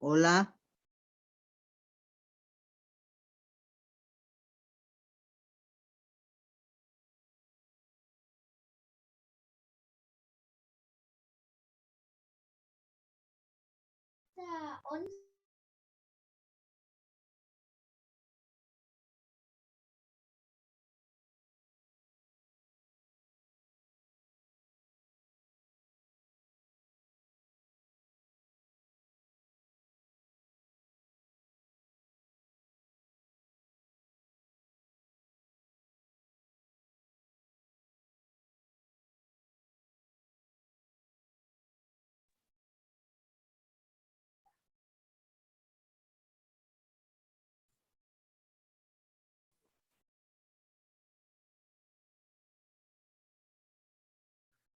Hola.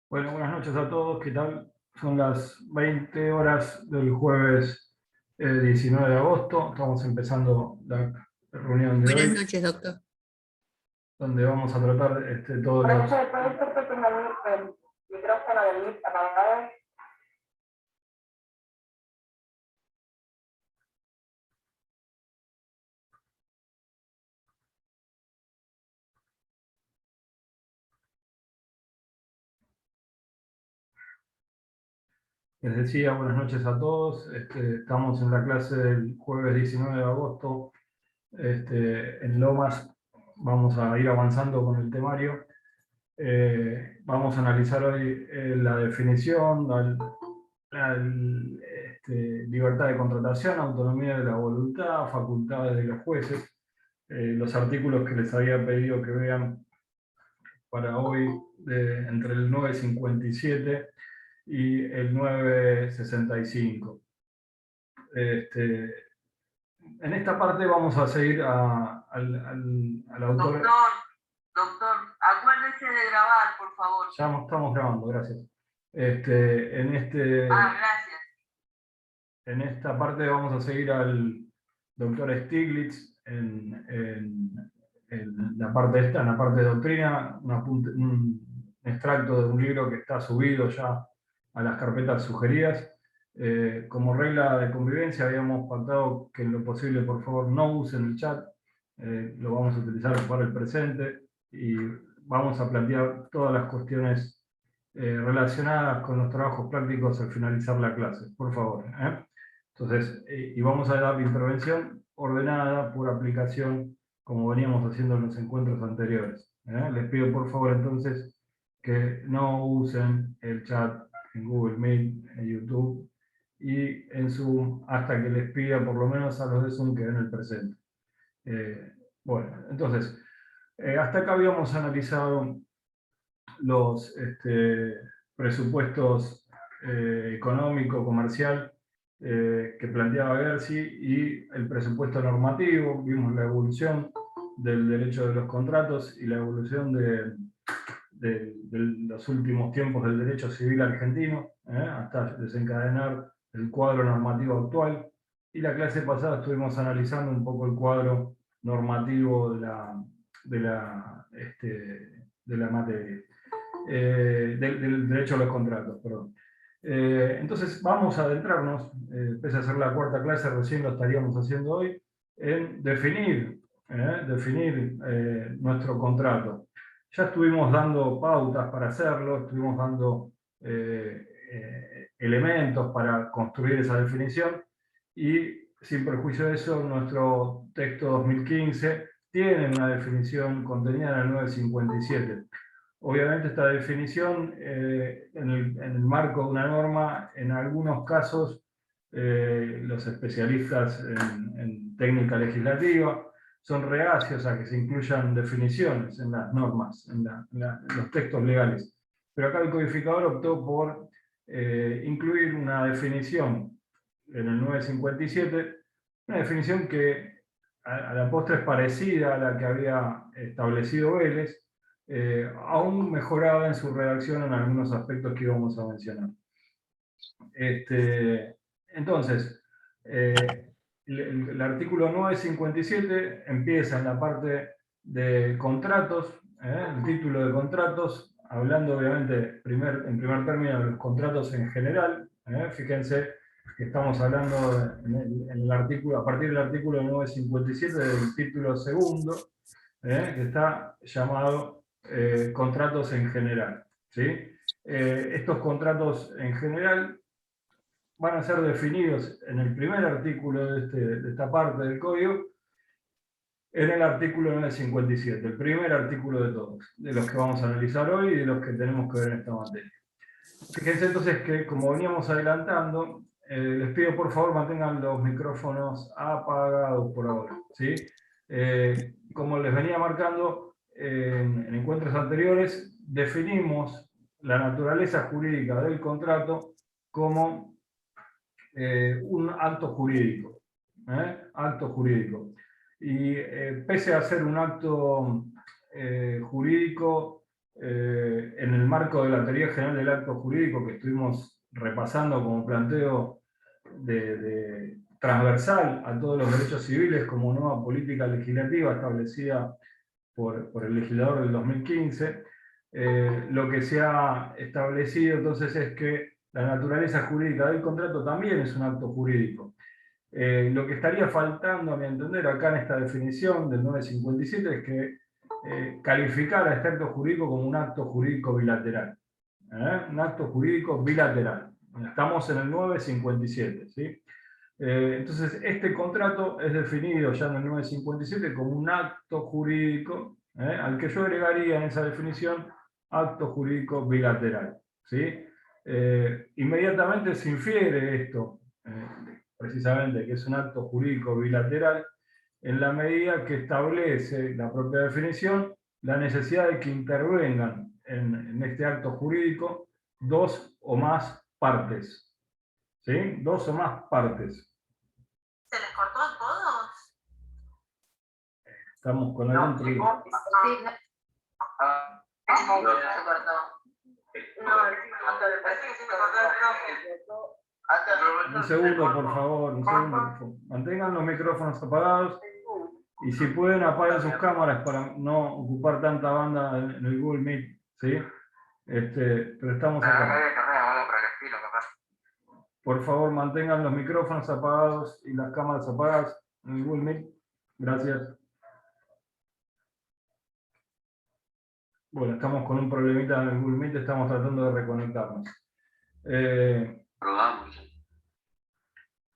Bueno, buenas noches a todos, ¿qué tal? Son las 20 horas del jueves 19 de agosto. Estamos empezando la reunión de Buenas hoy, noches, doctor. donde vamos a tratar todos los... Profesor, que tenga el micrófono del MIT apagado. Les decía, buenas noches a todos. Estamos en la clase del jueves 19 de agosto. En Lomas vamos a ir avanzando con el temario. Vamos a analizar hoy la definición, libertad de contratación, autonomía de la voluntad, facultades de los jueces, los artículos que les había pedido que vean para hoy entre el 957 y el 965. En esta parte vamos a seguir al autor. Doctor, acuérdese de grabar, por favor. Ya estamos grabando, gracias. Gracias. En esta parte vamos a seguir al doctor Stiglitz en la parte esta, en la parte de doctrina, un extracto de un libro que está subido ya a las carpetas sugeridas. Como regla de convivencia habíamos pactado que en lo posible, por favor, no usen el chat. Lo vamos a utilizar para el presente y vamos a plantear todas las cuestiones relacionadas con los trabajos prácticos al finalizar la clase, por favor. Entonces, y vamos a dar la intervención ordenada por aplicación, como veníamos haciendo en los encuentros anteriores. Les pido por favor entonces que no usen el chat en Google Meet, en YouTube y en Zoom hasta que les pida por lo menos a los de Zoom que den el presente. Bueno, entonces, hasta acá habíamos analizado los presupuestos económico, comercial que planteaba Gersi y el presupuesto normativo. Vimos la evolución del derecho de los contratos y la evolución de los últimos tiempos del derecho civil argentino hasta desencadenar el cuadro normativo actual. Y la clase pasada estuvimos analizando un poco el cuadro normativo de la materia. Del derecho a los contratos, perdón. Entonces vamos a adentrarnos, pese a ser la cuarta clase, recién lo estaríamos haciendo hoy, en definir nuestro contrato. Ya estuvimos dando pautas para hacerlo, estuvimos dando elementos para construir esa definición y sin perjuicio de eso, nuestro texto 2015 tiene una definición contenida en el 957. Obviamente esta definición, en el marco de una norma, en algunos casos los especialistas en técnica legislativa son reacios a que se incluyan definiciones en las normas, en los textos legales. Pero acá el codificador optó por incluir una definición en el 957, una definición que a la postre es parecida a la que había establecido Vélez, aún mejorada en su redacción en algunos aspectos que íbamos a mencionar. Entonces, el artículo 957 empieza en la parte de contratos, el título de contratos, hablando obviamente en primer término de los contratos en general. Fíjense que estamos hablando en el artículo, a partir del artículo 957 del título segundo, que está llamado contratos en general, ¿sí? Estos contratos en general van a ser definidos en el primer artículo de esta parte del código, en el artículo 957, el primer artículo de todos, de los que vamos a analizar hoy y de los que tenemos que ver en esta materia. Fíjense entonces que, como veníamos adelantando, les pido por favor mantengan los micrófonos apagados por ahora, ¿sí? Como les venía marcando en encuentros anteriores, definimos la naturaleza jurídica del contrato como un acto jurídico. Acto jurídico. Y pese a ser un acto jurídico en el marco de la teoría general del acto jurídico que estuvimos repasando como planteo transversal a todos los derechos civiles como nueva política legislativa establecida por el legislador del 2015, lo que se ha establecido entonces es que la naturaleza jurídica del contrato también es un acto jurídico. Lo que estaría faltando, a mi entender, acá en esta definición del 957 es que calificar a este acto jurídico como un acto jurídico bilateral. Un acto jurídico bilateral. Estamos en el 957, ¿sí? Entonces, este contrato es definido ya en el 957 como un acto jurídico, al que yo agregaría en esa definición acto jurídico bilateral, ¿sí? Inmediatamente se infiere esto, precisamente, que es un acto jurídico bilateral, en la medida que establece la propia definición la necesidad de que intervengan en este acto jurídico dos o más partes. ¿Sí? Dos o más partes. ¿Se les cortó a todos? Estamos con algún problema. Sí, no. Se cortó. Un segundo, por favor, un segundo, por favor. Mantengan los micrófonos apagados y si pueden apaguen sus cámaras para no ocupar tanta banda en el Google Meet, ¿sí? Pero estamos acá. Por favor, mantengan los micrófonos apagados y las cámaras apagadas en el Google Meet. Gracias. Bueno, estamos con un problemita en el Google Meet, estamos tratando de reconectarnos.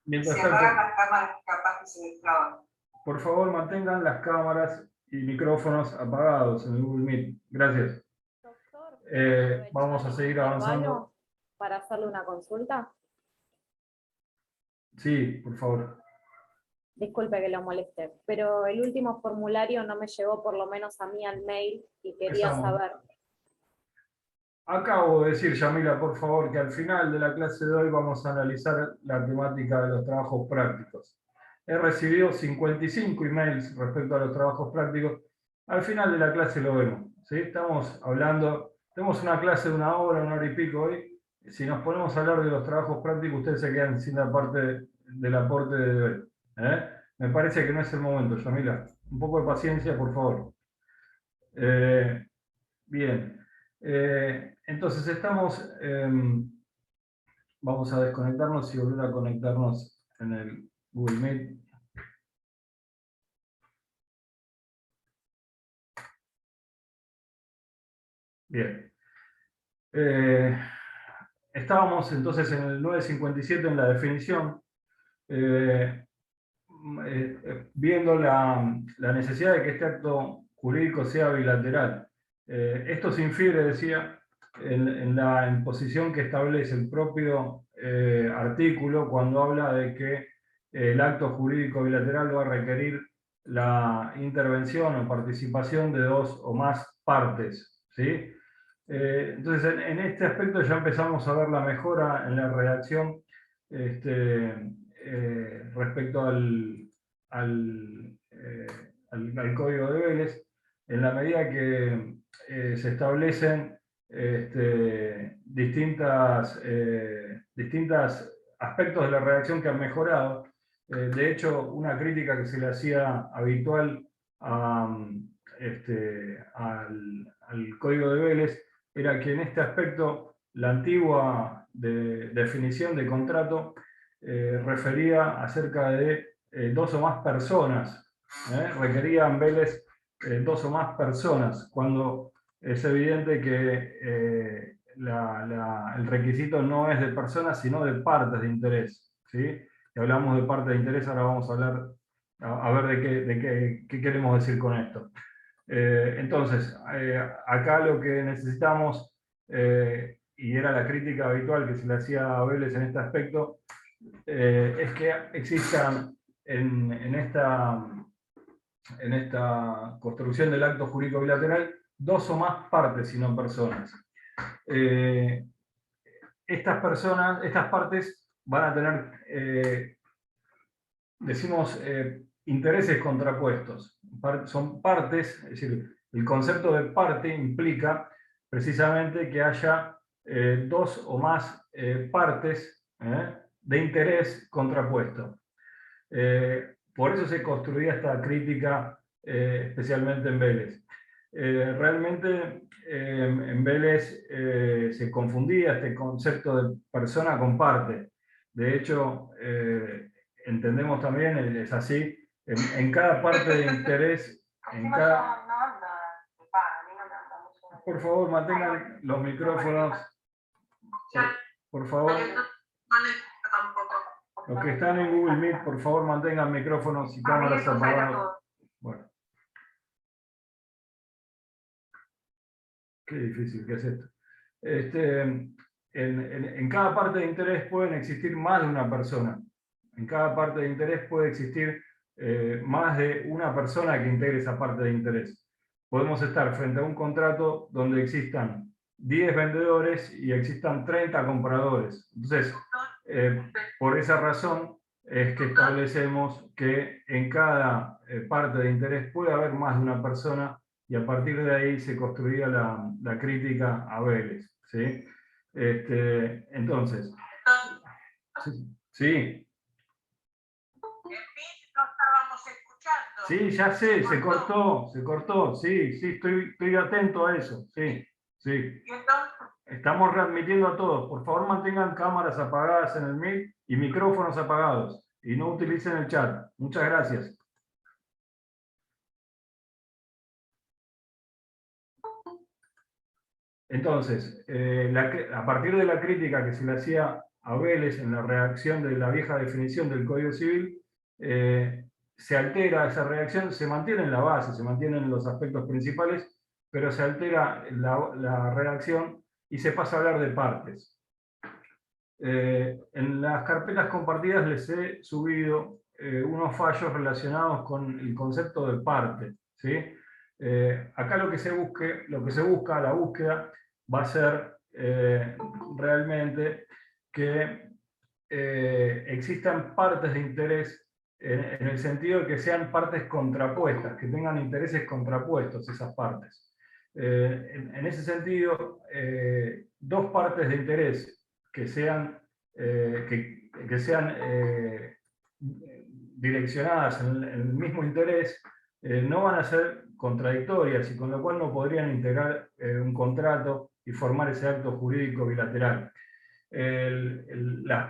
Mientras Si tanto, apagan las cámaras, capaz que se destraban. por favor, mantengan las cámaras y micrófonos apagados en el Google Meet. Gracias. Doctor, Vamos a seguir avanzando. Para hacerle una consulta. Sí, por favor. Disculpe que lo moleste, pero el último formulario no me llegó por lo menos a mí al mail y quería saber. Acabo de decir, Yamila, por favor, que al final de la clase de hoy vamos a analizar la temática de los trabajos prácticos. He recibido 55 emails respecto a los trabajos prácticos. Al final de la clase lo vemos, ¿sí? Estamos hablando, tenemos una clase de una hora y pico hoy. Si nos ponemos a hablar de los trabajos prácticos, ustedes se quedan sin la parte del aporte de hoy. Me parece que no es el momento, Yamila. Un poco de paciencia, por favor. Bien. Entonces estamos, vamos a desconectarnos y volver a conectarnos en el Google Meet. Bien. Estábamos entonces en el 957 en la definición, viendo la necesidad de que este acto jurídico sea bilateral. Esto se infiere, decía, en la imposición que establece el propio artículo cuando habla de que el acto jurídico bilateral va a requerir la intervención o participación de dos o más partes, ¿sí? Entonces, en este aspecto ya empezamos a ver la mejora en la redacción respecto al Código de Vélez, en la medida que se establecen distintos aspectos de la redacción que han mejorado. De hecho, una crítica que se le hacía habitual al Código de Vélez era que en este aspecto la antigua definición de contrato refería acerca de dos o más personas. Requerían Vélez dos o más personas, cuando es evidente que el requisito no es de personas, sino de partes de interés. ¿Sí? Si hablamos de partes de interés, ahora vamos a hablar, a ver qué queremos decir con esto. Entonces, acá lo que necesitamos, y era la crítica habitual que se le hacía a Vélez en este aspecto, es que existan en esta construcción del acto jurídico bilateral dos o más partes y no personas. Estas partes van a tener, decimos, intereses contrapuestos. Son partes, es decir, el concepto de parte implica precisamente que haya dos o más partes de interés contrapuesto. Por eso se construía esta crítica, especialmente en Vélez. Realmente en Vélez se confundía este concepto de persona con parte. De hecho, entendemos también, es así, en cada parte de interés, en cada... Por favor, mantengan los micrófonos. Por favor. Los que están en Google Meet, por favor, mantengan micrófonos y cámaras apagadas. Bueno. Qué difícil que es esto. En cada parte de interés pueden existir más de una persona. En cada parte de interés puede existir más de una persona que integre esa parte de interés. Podemos estar frente a un contrato donde existan 10 vendedores y existan 30 compradores. Entonces, por esa razón es que establecemos que en cada parte de interés puede haber más de una persona, y a partir de ahí se construía la crítica a Vélez. ¿Sí? Entonces, sí. No estábamos escuchando. Sí, ya sé, se cortó, sí, estoy atento a eso, sí. Estamos readmitiendo a todos. Por favor, mantengan cámaras apagadas en el Meet y micrófonos apagados, y no utilicen el chat. Muchas gracias. Entonces, a partir de la crítica que se le hacía a Vélez en la redacción de la vieja definición del Código Civil, se altera esa redacción, se mantiene en la base, se mantienen los aspectos principales, pero se altera la redacción y se pasa a hablar de partes. En las carpetas compartidas les he subido unos fallos relacionados con el concepto de parte, ¿sí? Acá lo que se busca, la búsqueda, va a ser realmente que existan partes de interés en el sentido de que sean partes contrapuestas, que tengan intereses contrapuestos esas partes. En ese sentido, dos partes de interés que sean direccionadas en el mismo interés no van a ser contradictorias, y con lo cual no podrían integrar un contrato y formar ese acto jurídico bilateral.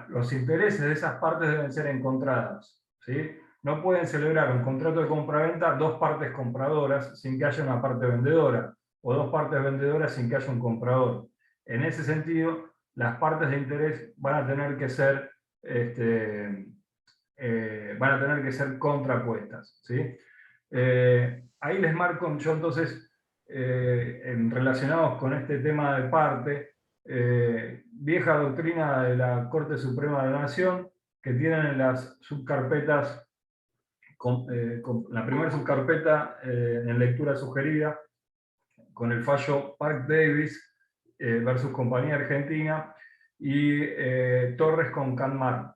Los intereses de esas partes deben ser encontrados, ¿sí? No pueden celebrar un contrato de compraventa dos partes compradoras sin que haya una parte vendedora, o dos partes vendedoras sin que haya un comprador. En ese sentido, las partes de interés van a tener que ser, contrapuestas, ¿sí? Ahí les marco yo entonces, relacionados con este tema de parte, vieja doctrina de la Corte Suprema de la Nación, que tienen las subcarpetas, la primera subcarpeta en lectura sugerida, con el fallo Park Davis versus Compañía Argentina, y Torres con Canmar,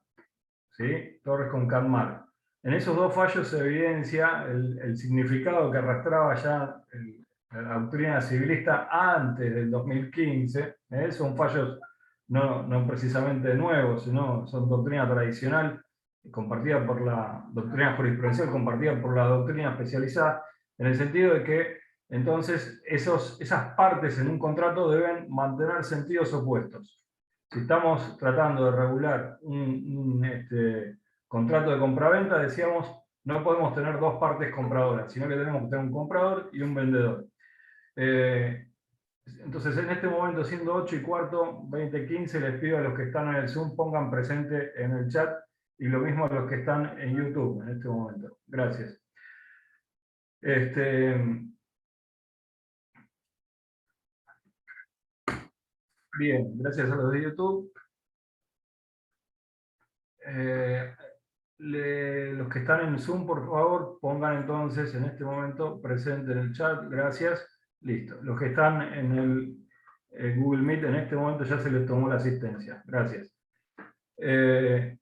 ¿sí? Torres con Canmar. En esos dos fallos se evidencia el significado que arrastraba ya la doctrina civilista antes del 2015. Son fallos no precisamente nuevos, sino son doctrina tradicional, compartida por la doctrina jurisprudencial, compartida por la doctrina especializada, en el sentido de que entonces esas partes en un contrato deben mantener sentidos opuestos, si estamos tratando de regular un contrato de compraventa, decíamos, no podemos tener dos partes compradoras, sino que tenemos que tener un comprador y un vendedor. Entonces, en este momento, siendo 8:15, 20:15, les pido a los que están en el Zoom pongan presente en el chat, y lo mismo a los que están en YouTube en este momento. Gracias. Bien, gracias a los de YouTube. Los que están en Zoom, por favor, pongan entonces en este momento presente en el chat. Gracias. Listo. Los que están en el Google Meet en este momento ya se les tomó la asistencia. Gracias. El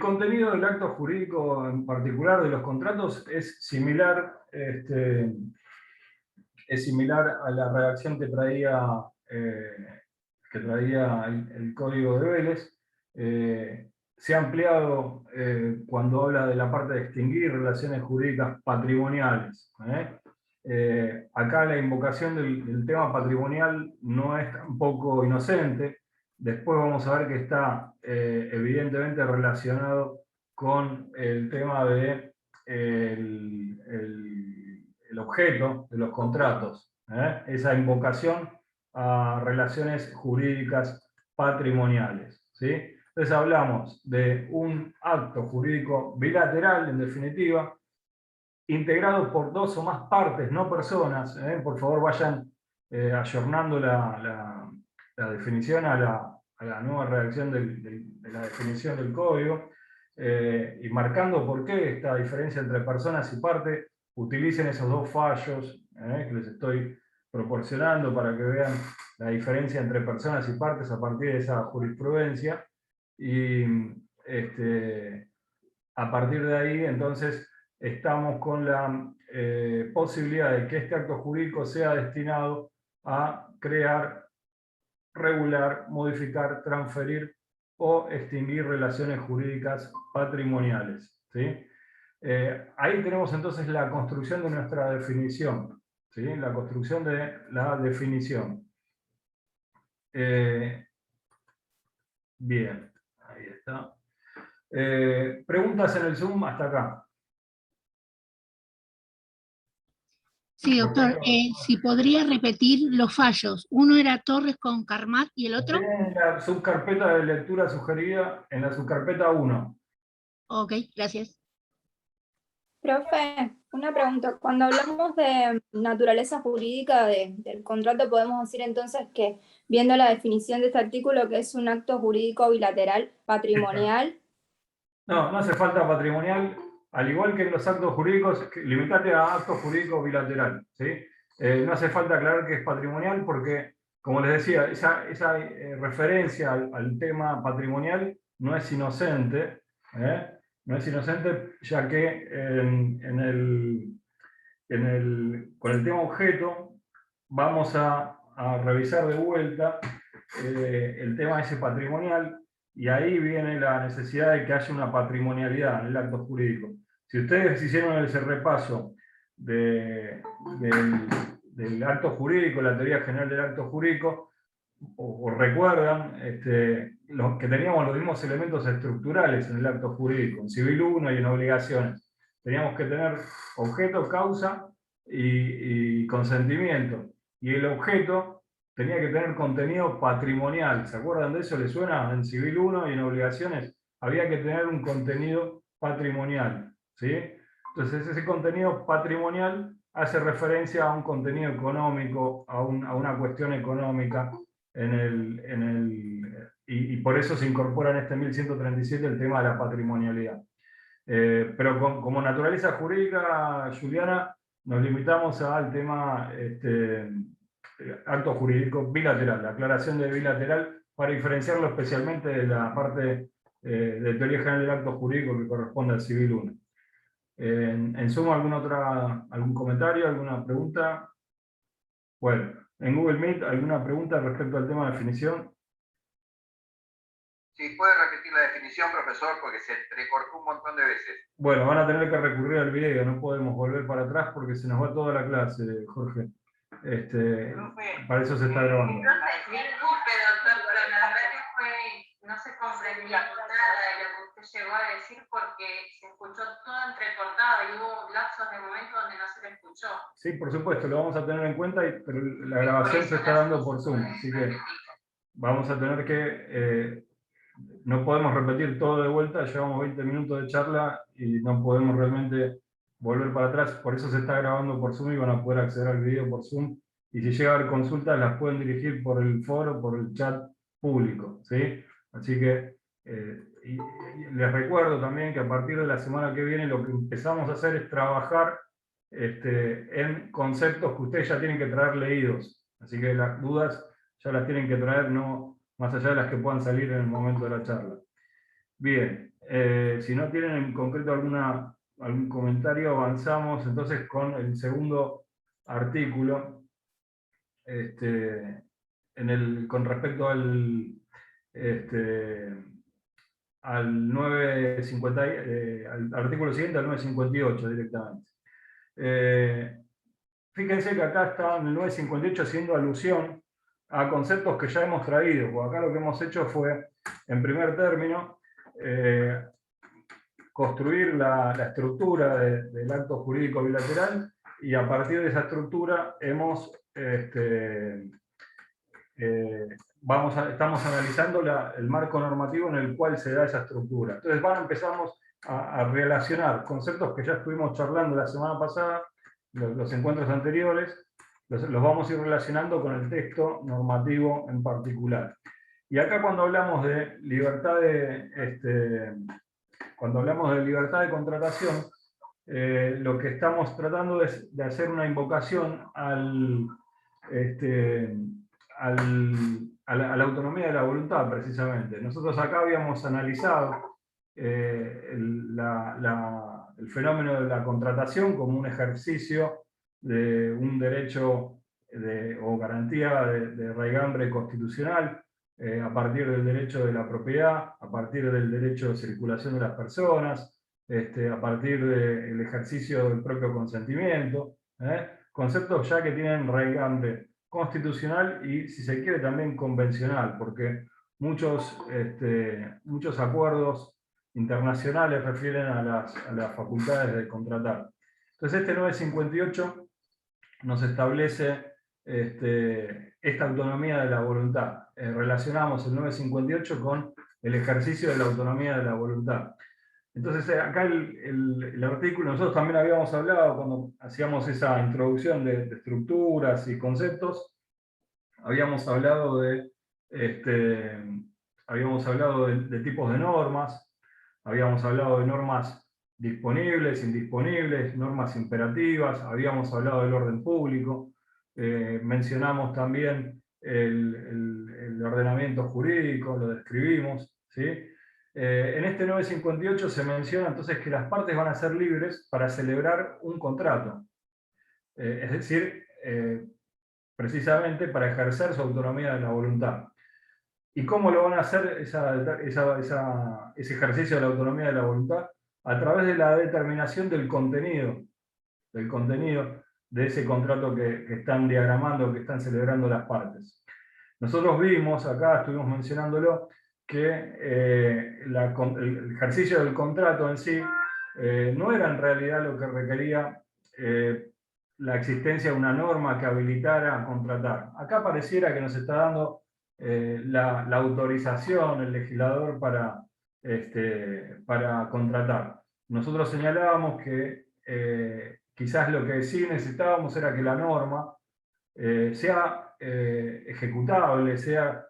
contenido del acto jurídico, en particular de los contratos, es similar a la redacción que traía el código de Vélez. Se ha ampliado cuando habla de la parte de extinguir relaciones jurídicas patrimoniales. Acá la invocación del tema patrimonial no es tampoco inocente. Después vamos a ver que está evidentemente relacionado con el tema de el objeto de los contratos. Esa invocación a relaciones jurídicas patrimoniales. ¿Sí? Entonces hablamos de un acto jurídico bilateral, en definitiva, integrado por dos o más partes, no personas. Por favor, vayan ayornando la definición a la nueva redacción de la definición del código, y marcando por qué esta diferencia entre personas y parte. Utilicen esos dos fallos que les estoy proporcionando para que vean la diferencia entre personas y partes a partir de esa jurisprudencia. Y a partir de ahí, entonces, estamos con la posibilidad de que este acto jurídico sea destinado a crear, regular, modificar, transferir o extinguir relaciones jurídicas patrimoniales. ¿Sí? Ahí tenemos entonces la construcción de nuestra definición. ¿Sí? La construcción de la definición. Bien, ahí está. Preguntas en el Zoom hasta acá. Sí, doctor, si podría repetir los fallos. Uno era Torres con Carmat y el otro. En la subcarpeta de lectura sugerida, en la subcarpeta 1. Ok, gracias. Profe, una pregunta. Cuando hablamos de naturaleza jurídica del contrato, podemos decir entonces que, viendo la definición de este artículo, que es un acto jurídico bilateral patrimonial. No, no hace falta patrimonial, al igual que en los actos jurídicos, limitate a acto jurídico bilateral. ¿Sí? No hace falta aclarar que es patrimonial porque, como les decía, esa referencia al tema patrimonial no es inocente. No es inocente, ya que con el tema objeto vamos a revisar de vuelta el tema ese patrimonial, y ahí viene la necesidad de que haya una patrimonialidad en el acto jurídico. Si ustedes hicieron ese repaso del acto jurídico, la teoría general del acto jurídico, o recuerdan que teníamos los mismos elementos estructurales en el acto jurídico, en Civil 1 y en obligaciones. Teníamos que tener objeto, causa y consentimiento. Y el objeto tenía que tener contenido patrimonial. ¿Se acuerdan de eso? ¿Les suena? En Civil 1 y en obligaciones había que tener un contenido patrimonial. ¿Sí? Entonces ese contenido patrimonial hace referencia a un contenido económico, a una cuestión económica, y por eso se incorpora en este 1137 el tema de la patrimonialidad. Pero como naturaleza jurídica, Juliana, nos limitamos al tema acto jurídico bilateral, la aclaración de bilateral, para diferenciarlo especialmente de la parte de teoría general del acto jurídico que corresponde al Civil 1. En suma, ¿algún comentario, alguna pregunta? Bueno, en Google Meet, ¿alguna pregunta respecto al tema de definición? Sí, puede repetir la definición, profesor, porque se recortó un montón de veces. Bueno, van a tener que recurrir al video, no podemos volver para atrás porque se nos va toda la clase, Jorge. Para eso se está grabando. Disculpe, doctor, pero en el radio comprendí nada de lo que usted llegó a decir porque se escuchó todo entrecortado y hubo lapsos de momento donde no se le escuchó. Sí, por supuesto, lo vamos a tener en cuenta, pero la grabación se está dando por Zoom, así que vamos a tener que... no podemos repetir todo de vuelta, llevamos 20 minutos de charla y no podemos realmente volver para atrás, por eso se está grabando por Zoom y van a poder acceder al video por Zoom. Y si llega a haber consultas, las pueden dirigir por el foro, por el chat público, ¿sí? Así que y les recuerdo también que a partir de la semana que viene lo que empezamos a hacer es trabajar en conceptos que ustedes ya tienen que traer leídos. Así que las dudas ya las tienen que traer, no más allá de las que puedan salir en el momento de la charla. Bien, si no tienen en concreto algún comentario, avanzamos entonces con el segundo artículo. Con respecto al 950, al artículo siguiente, al 958 directamente. Fíjense que acá está en el 958 haciendo alusión a conceptos que ya hemos traído, porque acá lo que hemos hecho fue, en primer término, construir la estructura del acto jurídico bilateral, y a partir de esa estructura hemos estamos analizando el marco normativo en el cual se da esa estructura. Entonces empezamos a relacionar conceptos que ya estuvimos charlando la semana pasada, los encuentros anteriores, los vamos a ir relacionando con el texto normativo en particular. Y acá cuando hablamos de libertad de contratación, lo que estamos tratando es de hacer una invocación a la autonomía de la voluntad, precisamente. Nosotros acá habíamos analizado el fenómeno de la contratación como un ejercicio de un derecho o garantía de raigambre constitucional, a partir del derecho de la propiedad, a partir del derecho de circulación de las personas, a partir del ejercicio del propio consentimiento, conceptos ya que tienen raigambre constitucional y, si se quiere, también convencional, porque muchos acuerdos internacionales refieren a las facultades de contratar. Entonces este 958 nos establece esta autonomía de la voluntad. Relacionamos el 958 con el ejercicio de la autonomía de la voluntad. Entonces acá el artículo, nosotros también habíamos hablado cuando hacíamos esa introducción de estructuras y conceptos, habíamos hablado de tipos de normas, habíamos hablado de normas disponibles, indisponibles, normas imperativas, habíamos hablado del orden público, mencionamos también el ordenamiento jurídico, lo describimos, ¿sí? En este 958 se menciona entonces que las partes van a ser libres para celebrar un contrato, es decir, precisamente para ejercer su autonomía de la voluntad. ¿Y cómo lo van a hacer ese ejercicio de la autonomía de la voluntad? A través de la determinación del contenido de ese contrato que están diagramando, que están celebrando las partes. Nosotros vimos, acá estuvimos mencionándolo, que el ejercicio del contrato en sí no era en realidad lo que requería la existencia de una norma que habilitara a contratar. Acá pareciera que nos está dando la autorización, el legislador para contratar. Nosotros señalábamos que quizás lo que sí necesitábamos era que la norma sea ejecutable, sea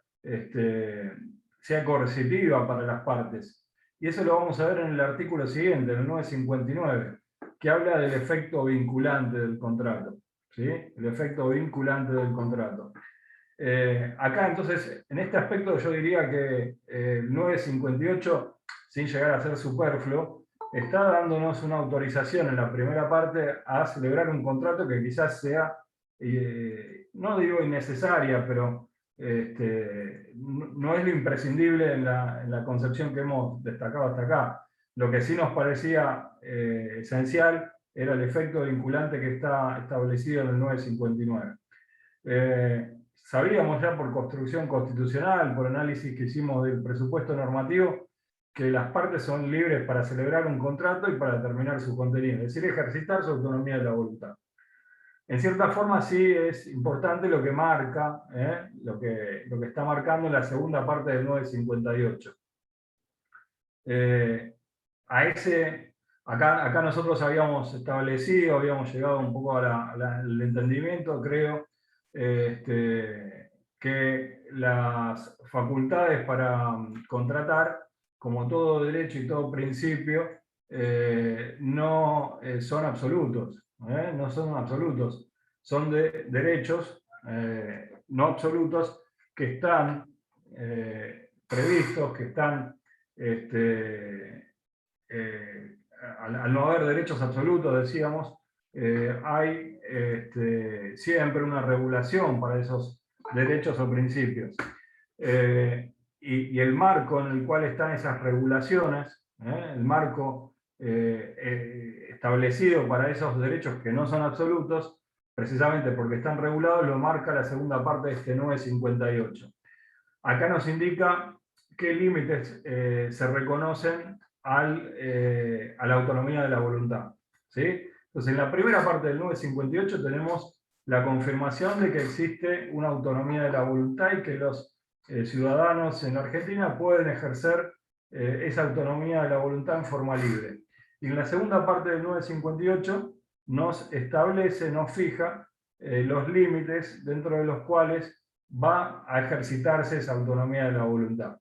coercitiva para las partes. Y eso lo vamos a ver en el artículo siguiente, en el 959, que habla del efecto vinculante del contrato, ¿sí? El efecto vinculante del contrato. Acá entonces, en este aspecto yo diría que el 958, sin llegar a ser superfluo, está dándonos una autorización en la primera parte a celebrar un contrato que quizás sea, no digo innecesaria, pero no es lo imprescindible en la concepción que hemos destacado hasta acá. Lo que sí nos parecía esencial era el efecto vinculante que está establecido en el 959. sabíamos ya por construcción constitucional, por análisis que hicimos del presupuesto normativo, que las partes son libres para celebrar un contrato y para determinar su contenido, es decir, ejercitar su autonomía de la voluntad. En cierta forma sí es importante lo que marca, lo que está marcando la segunda parte del 958. Acá nosotros habíamos establecido, habíamos llegado un poco al entendimiento, creo, que las facultades para contratar, como todo derecho y todo principio, no son absolutos, no son absolutos, son de derechos no absolutos que están previstos, que están, al no haber derechos absolutos, decíamos, hay siempre una regulación para esos derechos o principios. Y el marco en el cual están esas regulaciones, el marco establecido para esos derechos que no son absolutos, precisamente porque están regulados, lo marca la segunda parte de este 958. Acá nos indica qué límites se reconocen a la autonomía de la voluntad, ¿sí? Entonces, en la primera parte del 958 tenemos la confirmación de que existe una autonomía de la voluntad y que los ciudadanos en Argentina pueden ejercer esa autonomía de la voluntad en forma libre. Y en la segunda parte del 958 nos establece, nos fija los límites dentro de los cuales va a ejercitarse esa autonomía de la voluntad.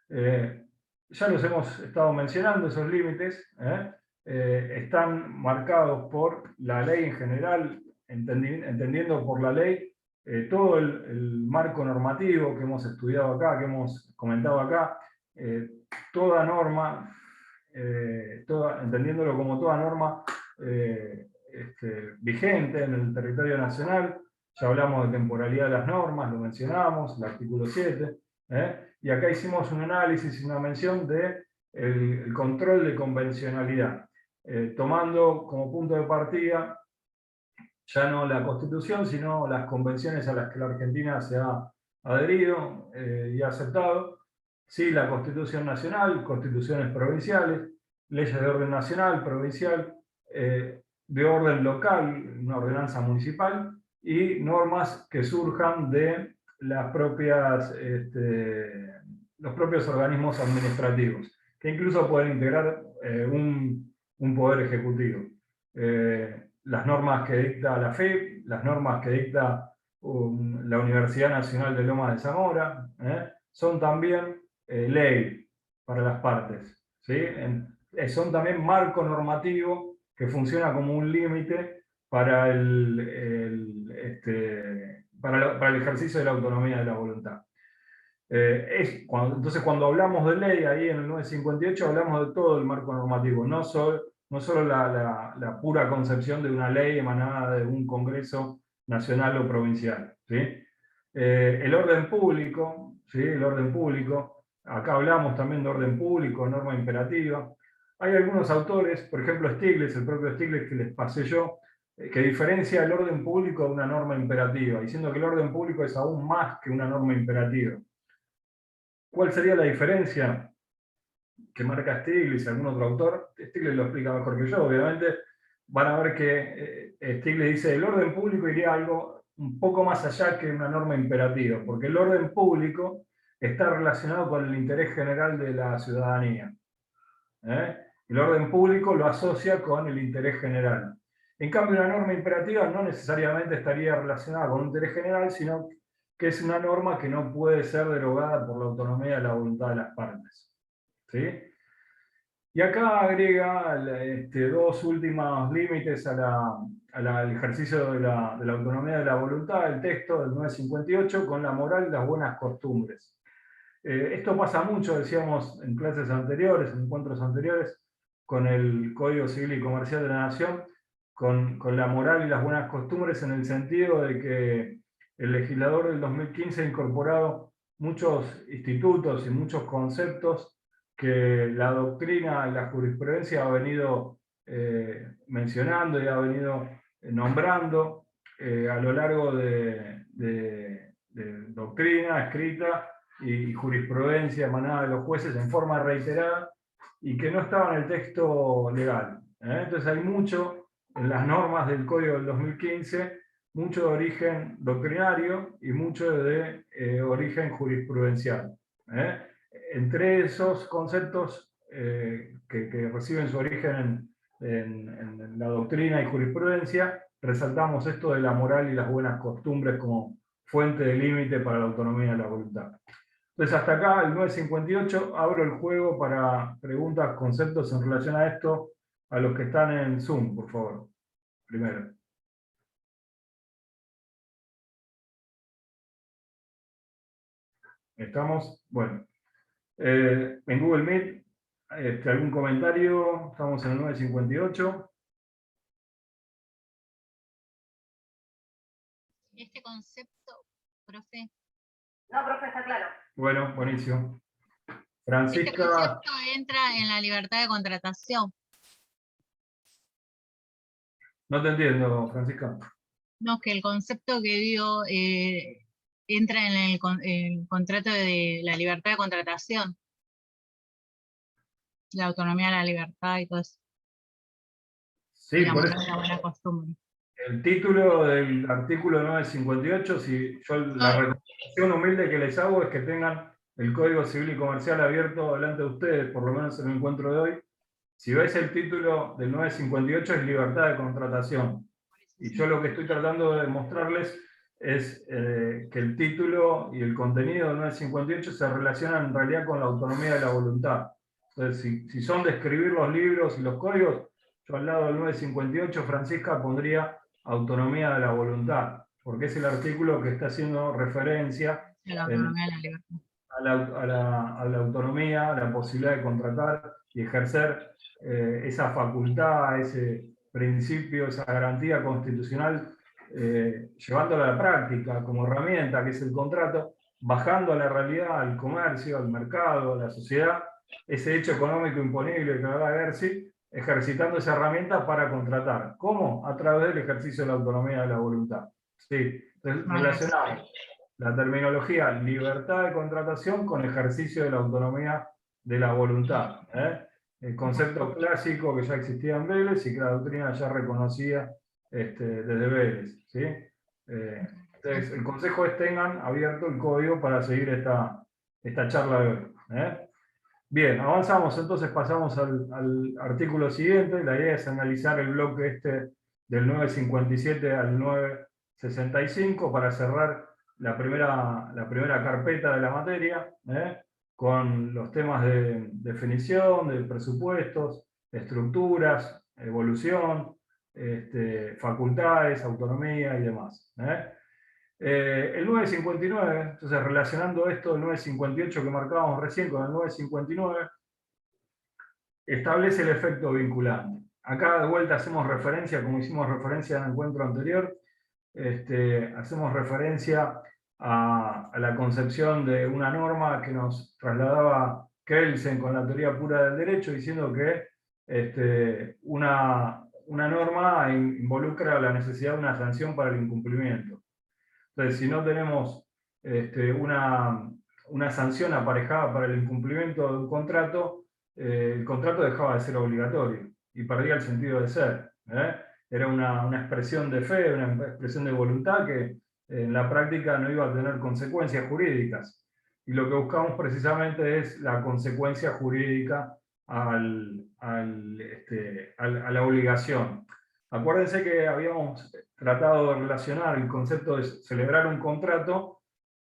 Ya los hemos estado mencionando, esos límites están marcados por la ley en general, entendiendo por la ley todo el marco normativo que hemos estudiado acá, que hemos comentado acá, toda norma, entendiéndolo como toda norma vigente en el territorio nacional. Ya hablamos de temporalidad de las normas, lo mencionamos, el artículo 7, y acá hicimos un análisis y una mención de el control de convencionalidad, tomando como punto de partida ya no la Constitución, sino las convenciones a las que la Argentina se ha adherido y ha aceptado, sí, la Constitución Nacional, constituciones provinciales, leyes de orden nacional, provincial, de orden local, una ordenanza municipal, y normas que surjan de las propias, los propios organismos administrativos, que incluso pueden integrar un poder ejecutivo. Las normas que dicta la FIP, las normas que dicta la Universidad Nacional de Lomas de Zamora, son también ley para las partes, ¿sí? Son también marco normativo que funciona como un límite para el ejercicio de la autonomía de la voluntad. Entonces, cuando hablamos de ley, ahí en el 958 hablamos de todo el marco normativo, no solo la pura concepción de una ley emanada de un congreso nacional o provincial, ¿sí? El orden público, ¿sí? El orden público, acá hablamos también de orden público, norma imperativa. Hay algunos autores, por ejemplo Stiglitz, el propio Stiglitz que les pasé yo, que diferencia el orden público de una norma imperativa, diciendo que el orden público es aún más que una norma imperativa. ¿Cuál sería la diferencia que marca Stiglitz y algún otro autor? Stiglitz lo explica mejor que yo, obviamente. Van a ver que Stiglitz dice el orden público iría algo un poco más allá que una norma imperativa, porque el orden público está relacionado con el interés general de la ciudadanía. El orden público lo asocia con el interés general. En cambio, una norma imperativa no necesariamente estaría relacionada con un interés general, sino que es una norma que no puede ser derogada por la autonomía de la voluntad de las partes, ¿sí? Y acá agrega dos últimos límites al ejercicio de la autonomía de la voluntad, el texto del 958, con la moral y las buenas costumbres. Esto pasa mucho, decíamos en clases anteriores, en encuentros anteriores, con el Código Civil y Comercial de la Nación, con la moral y las buenas costumbres, en el sentido de que el legislador del 2015 ha incorporado muchos institutos y muchos conceptos que la doctrina y la jurisprudencia ha venido mencionando y ha venido nombrando a lo largo de doctrina escrita y jurisprudencia emanada de los jueces en forma reiterada y que no estaba en el texto legal. Entonces hay mucho en las normas del Código del 2015, mucho de origen doctrinario y mucho de origen jurisprudencial. Entre esos conceptos que reciben su origen en la doctrina y jurisprudencia, resaltamos esto de la moral y las buenas costumbres como fuente de límite para la autonomía de la voluntad. Entonces hasta acá el 958, abro el juego para preguntas, conceptos en relación a esto, a los que están en Zoom, por favor. Primero. ¿Estamos? Bueno. En Google Meet, ¿algún comentario? Estamos en el 958. Este concepto, profe. No, profe, está claro. Bueno, buenísimo. Este Francisca. concepto entra en la libertad de contratación. No te entiendo, Francisca. No, que el concepto que dio entra en el contrato de la libertad de contratación. La autonomía, la libertad y todo eso. Sí, Y la por moral eso. y la buena costumbre. El título del artículo 958, si yo la recomendación humilde que les hago es que tengan el Código Civil y Comercial abierto delante de ustedes, por lo menos en el encuentro de hoy. Si ves el título del 958 es libertad de contratación. Y yo lo que estoy tratando de mostrarles es que el título y el contenido del 958 se relacionan en realidad con la autonomía de la voluntad. Entonces, si son de escribir los libros y los códigos, yo al lado del 958, Francisca, pondría autonomía de la voluntad, porque es el artículo que está haciendo referencia La autonomía de la libertad. a la autonomía, a la posibilidad de contratar y ejercer esa facultad, ese principio, esa garantía constitucional, llevándola a la práctica como herramienta, que es el contrato, bajando a la realidad, al comercio, al mercado, a la sociedad, ese hecho económico imponible que habla Gersi, ejercitando esa herramienta para contratar. ¿Cómo? A través del ejercicio de la autonomía de la voluntad. Sí, relacionamos la terminología libertad de contratación con ejercicio de la autonomía de la voluntad. El concepto clásico que ya existía en Vélez y que la doctrina ya reconocía desde Vélez. ¿Sí? Entonces, el consejo es tengan abierto el código para seguir esta charla de hoy. Bien, avanzamos, entonces pasamos al artículo siguiente. La idea es analizar el bloque del 957 al 965 para cerrar la primera carpeta de la materia, con los temas de definición, de presupuestos, estructuras, evolución, facultades, autonomía y demás. El 959, entonces relacionando esto del 958 que marcábamos recién con el 959, establece el efecto vinculante. Acá de vuelta hacemos referencia, como hicimos referencia en el encuentro anterior, hacemos referencia a la concepción de una norma que nos trasladaba Kelsen con la teoría pura del derecho, diciendo que una norma involucra la necesidad de una sanción para el incumplimiento. Entonces, si no tenemos una sanción aparejada para el incumplimiento de un contrato, el contrato dejaba de ser obligatorio y perdía el sentido de ser. Era una expresión de fe, una expresión de voluntad que en la práctica no iba a tener consecuencias jurídicas. Y lo que buscamos precisamente es la consecuencia jurídica a la obligación. Acuérdense que habíamos tratado de relacionar el concepto de celebrar un contrato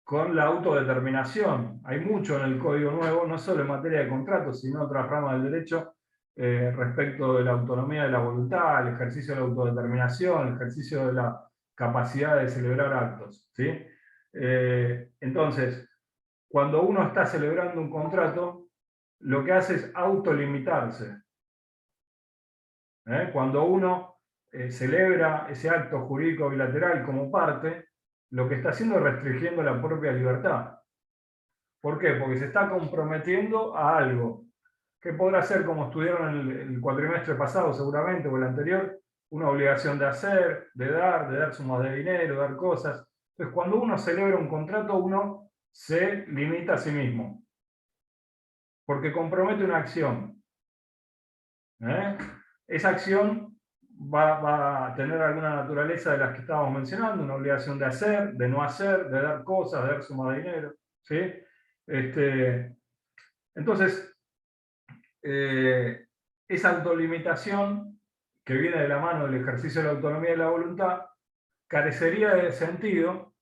con la autodeterminación. Hay mucho en el Código Nuevo, no solo en materia de contratos, sino en otras ramas del derecho, respecto de la autonomía de la voluntad, el ejercicio de la autodeterminación, el ejercicio de la capacidad de celebrar actos. ¿Sí? Entonces, cuando uno está celebrando un contrato, lo que hace es autolimitarse. Cuando uno celebra ese acto jurídico bilateral como parte, lo que está haciendo es restringiendo la propia libertad. ¿Por qué? Porque se está comprometiendo a algo que podrá ser, como estudiaron el cuatrimestre pasado seguramente, o el anterior, una obligación de hacer, de dar sumas de dinero, dar cosas. Entonces, cuando uno celebra un contrato, uno se limita a sí mismo, porque compromete una acción. Esa acción va a tener alguna naturaleza de las que estábamos mencionando, una obligación de hacer, de no hacer, de dar cosas, de dar suma de dinero. ¿Sí? Entonces, esa autolimitación que viene de la mano del ejercicio de la autonomía y la voluntad carecería de sentido,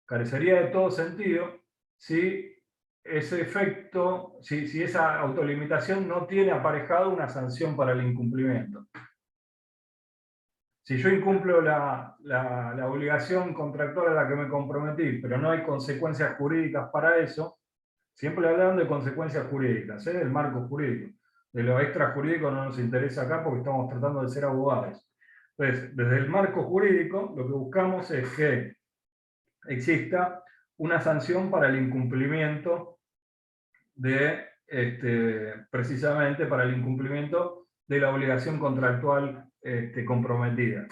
carecería de todo sentido si ese efecto, si esa autolimitación no tiene aparejado una sanción para el incumplimiento. Si yo incumplo la obligación contractual a la que me comprometí, pero no hay consecuencias jurídicas para eso, siempre hablan de consecuencias jurídicas, del marco jurídico. De lo extrajurídico no nos interesa acá porque estamos tratando de ser abogados. Entonces, desde el marco jurídico, lo que buscamos es que exista una sanción para el incumplimiento precisamente para el incumplimiento de la obligación contractual comprometida.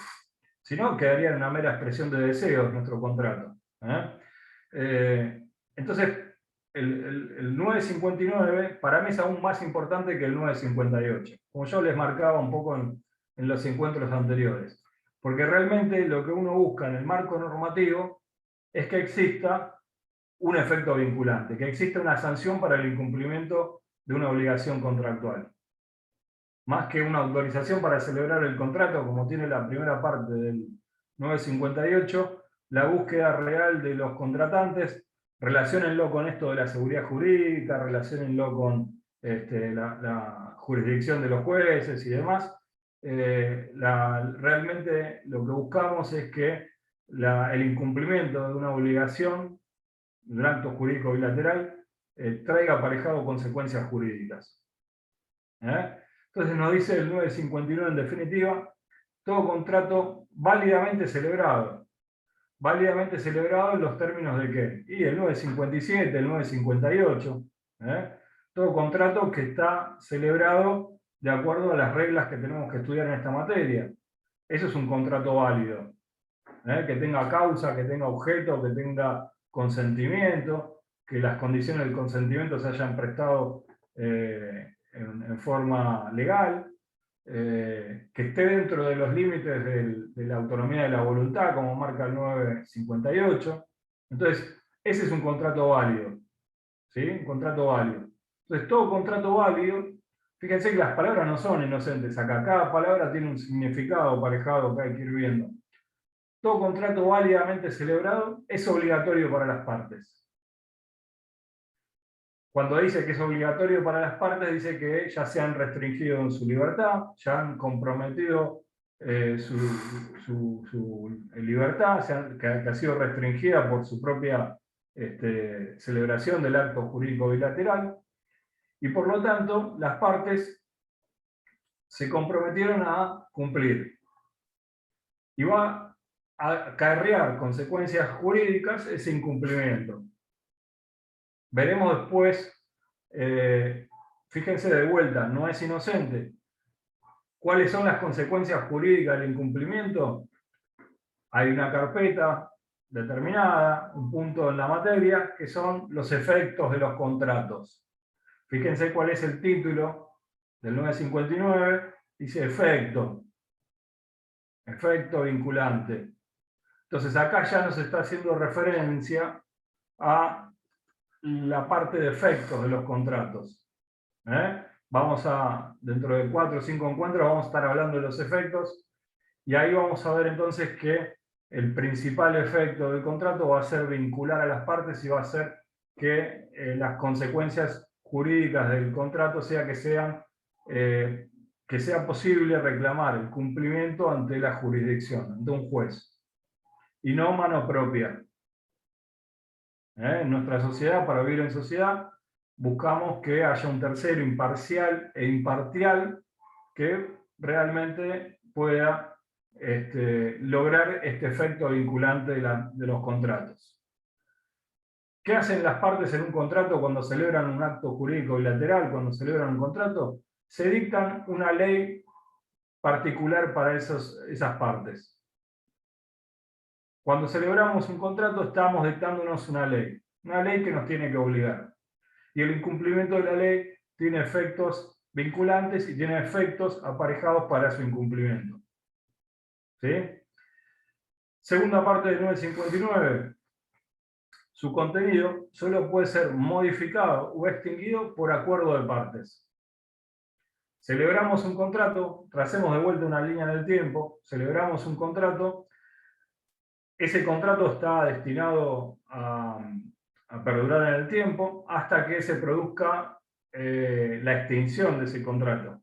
Si no, quedaría en una mera expresión de deseos nuestro contrato. Entonces, el 959 para mí es aún más importante que el 958, como yo les marcaba un poco en los encuentros anteriores. Porque realmente lo que uno busca en el marco normativo es que exista un efecto vinculante, que exista una sanción para el incumplimiento de una obligación contractual. Más que una autorización para celebrar el contrato, como tiene la primera parte del 958, la búsqueda real de los contratantes, relaciónenlo con esto de la seguridad jurídica, relaciónenlo con la jurisdicción de los jueces y demás. Realmente lo que buscamos es que el incumplimiento de una obligación, de un acto jurídico bilateral, traiga aparejado consecuencias jurídicas. Entonces nos dice el 959 en definitiva, todo contrato válidamente celebrado en los términos de ¿qué? Y el 957, el 958, todo contrato que está celebrado de acuerdo a las reglas que tenemos que estudiar en esta materia. Eso es un contrato válido, que tenga causa, que tenga objeto, que tenga consentimiento, que las condiciones del consentimiento se hayan prestado en forma legal, que esté dentro de los límites de la autonomía de la voluntad, como marca el 958. Entonces, ese es un contrato válido. ¿Sí? Un contrato válido. Entonces, todo contrato válido, fíjense que las palabras no son inocentes acá, cada palabra tiene un significado aparejado que hay que ir viendo. Todo contrato válidamente celebrado es obligatorio para las partes. Cuando dice que es obligatorio para las partes, dice que ya se han restringido en su libertad, ya han comprometido su libertad, que ha sido restringida por su propia celebración del acto jurídico bilateral, y por lo tanto las partes se comprometieron a cumplir. Y va a acarrear consecuencias jurídicas ese incumplimiento. Veremos después, fíjense de vuelta, no es inocente. ¿Cuáles son las consecuencias jurídicas del incumplimiento? Hay una carpeta determinada, un punto en la materia, que son los efectos de los contratos. Fíjense cuál es el título del 959, dice efecto vinculante. Entonces acá ya nos está haciendo referencia a la parte de efectos de los contratos. Vamos a, dentro de 4 o 5 encuentros, vamos a estar hablando de los efectos, y ahí vamos a ver entonces que el principal efecto del contrato va a ser vincular a las partes y va a ser que las consecuencias jurídicas del contrato sea que sea posible reclamar el cumplimiento ante la jurisdicción, ante un juez, y no mano propia. En nuestra sociedad, para vivir en sociedad, buscamos que haya un tercero imparcial e imparcial que realmente pueda lograr este efecto vinculante de los contratos. ¿Qué hacen las partes en un contrato cuando celebran un acto jurídico bilateral? Cuando celebran un contrato, se dictan una ley particular para esas partes. Cuando celebramos un contrato estamos dictándonos una ley que nos tiene que obligar. Y el incumplimiento de la ley tiene efectos vinculantes y tiene efectos aparejados para su incumplimiento. ¿Sí? Segunda parte del 959. Su contenido solo puede ser modificado o extinguido por acuerdo de partes. Celebramos un contrato, tracemos de vuelta una línea en el tiempo, celebramos un contrato, ese contrato está destinado a perdurar en el tiempo hasta que se produzca la extinción de ese contrato.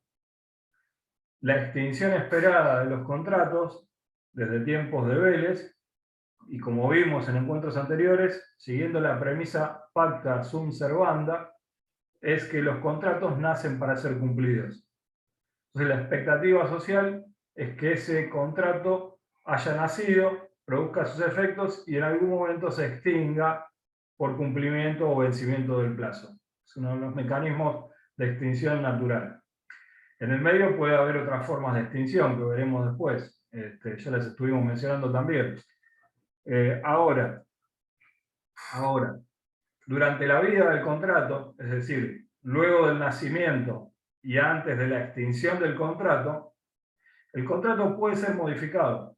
La extinción esperada de los contratos, desde tiempos de Vélez, y como vimos en encuentros anteriores, siguiendo la premisa pacta sunt servanda, es que los contratos nacen para ser cumplidos. Entonces la expectativa social es que ese contrato haya nacido, produzca sus efectos y en algún momento se extinga por cumplimiento o vencimiento del plazo. Es uno de los mecanismos de extinción natural. En el medio puede haber otras formas de extinción que veremos después. Ya las estuvimos mencionando también. Ahora, durante la vida del contrato, es decir, luego del nacimiento y antes de la extinción del contrato, el contrato puede ser modificado.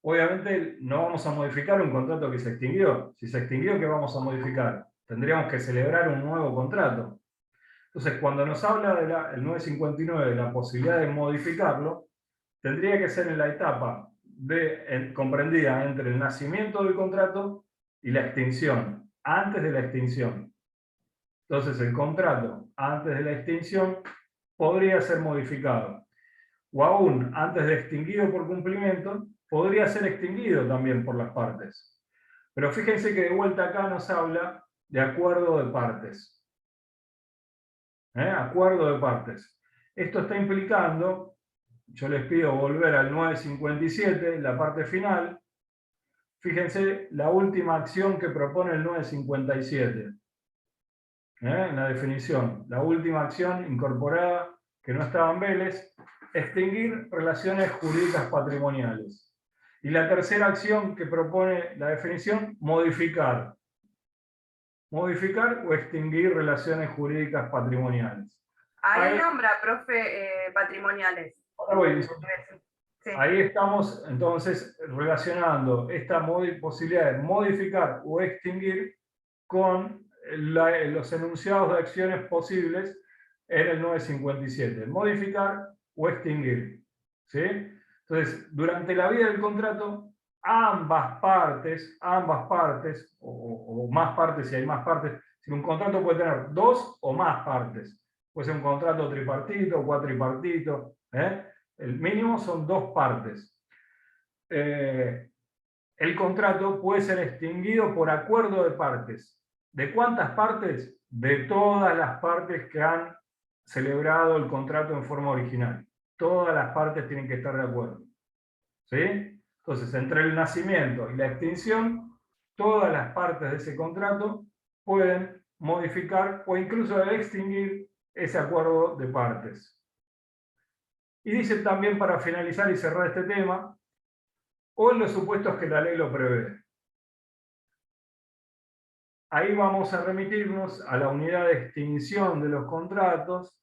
Obviamente no vamos a modificar un contrato que se extinguió. Si se extinguió, ¿qué vamos a modificar? Tendríamos que celebrar un nuevo contrato. Entonces, cuando nos habla del 959 de la posibilidad de modificarlo, tendría que ser en la etapa comprendida entre el nacimiento del contrato y la extinción, antes de la extinción. Entonces, el contrato antes de la extinción podría ser modificado. O aún, antes de extinguido por cumplimiento, podría ser extinguido también por las partes. Pero fíjense que de vuelta acá nos habla de acuerdo de partes. Acuerdo de partes. Esto está implicando, yo les pido volver al 957, la parte final. Fíjense la última acción que propone el 957. En la definición, la última acción incorporada que no estaba en Vélez, extinguir relaciones jurídicas patrimoniales. Y la tercera acción que propone la definición, modificar. Modificar o extinguir relaciones jurídicas patrimoniales. Ahí nombra, profe, patrimoniales. Sí. Ahí estamos entonces relacionando esta posibilidad de modificar o extinguir con los enunciados de acciones posibles en el 957. Modificar o extinguir. ¿Sí? Entonces, durante la vida del contrato, ambas partes, o más partes si hay más partes, si un contrato puede tener dos o más partes, puede ser un contrato tripartito, cuatripartito, el mínimo son dos partes. El contrato puede ser extinguido por acuerdo de partes. ¿De cuántas partes? De todas las partes que han celebrado el contrato en forma original. Todas las partes tienen que estar de acuerdo. ¿Sí? Entonces, entre el nacimiento y la extinción, todas las partes de ese contrato pueden modificar o incluso extinguir ese acuerdo de partes. Y dice también, para finalizar y cerrar este tema, o en los supuestos que la ley lo prevé. Ahí vamos a remitirnos a la unidad de extinción de los contratos,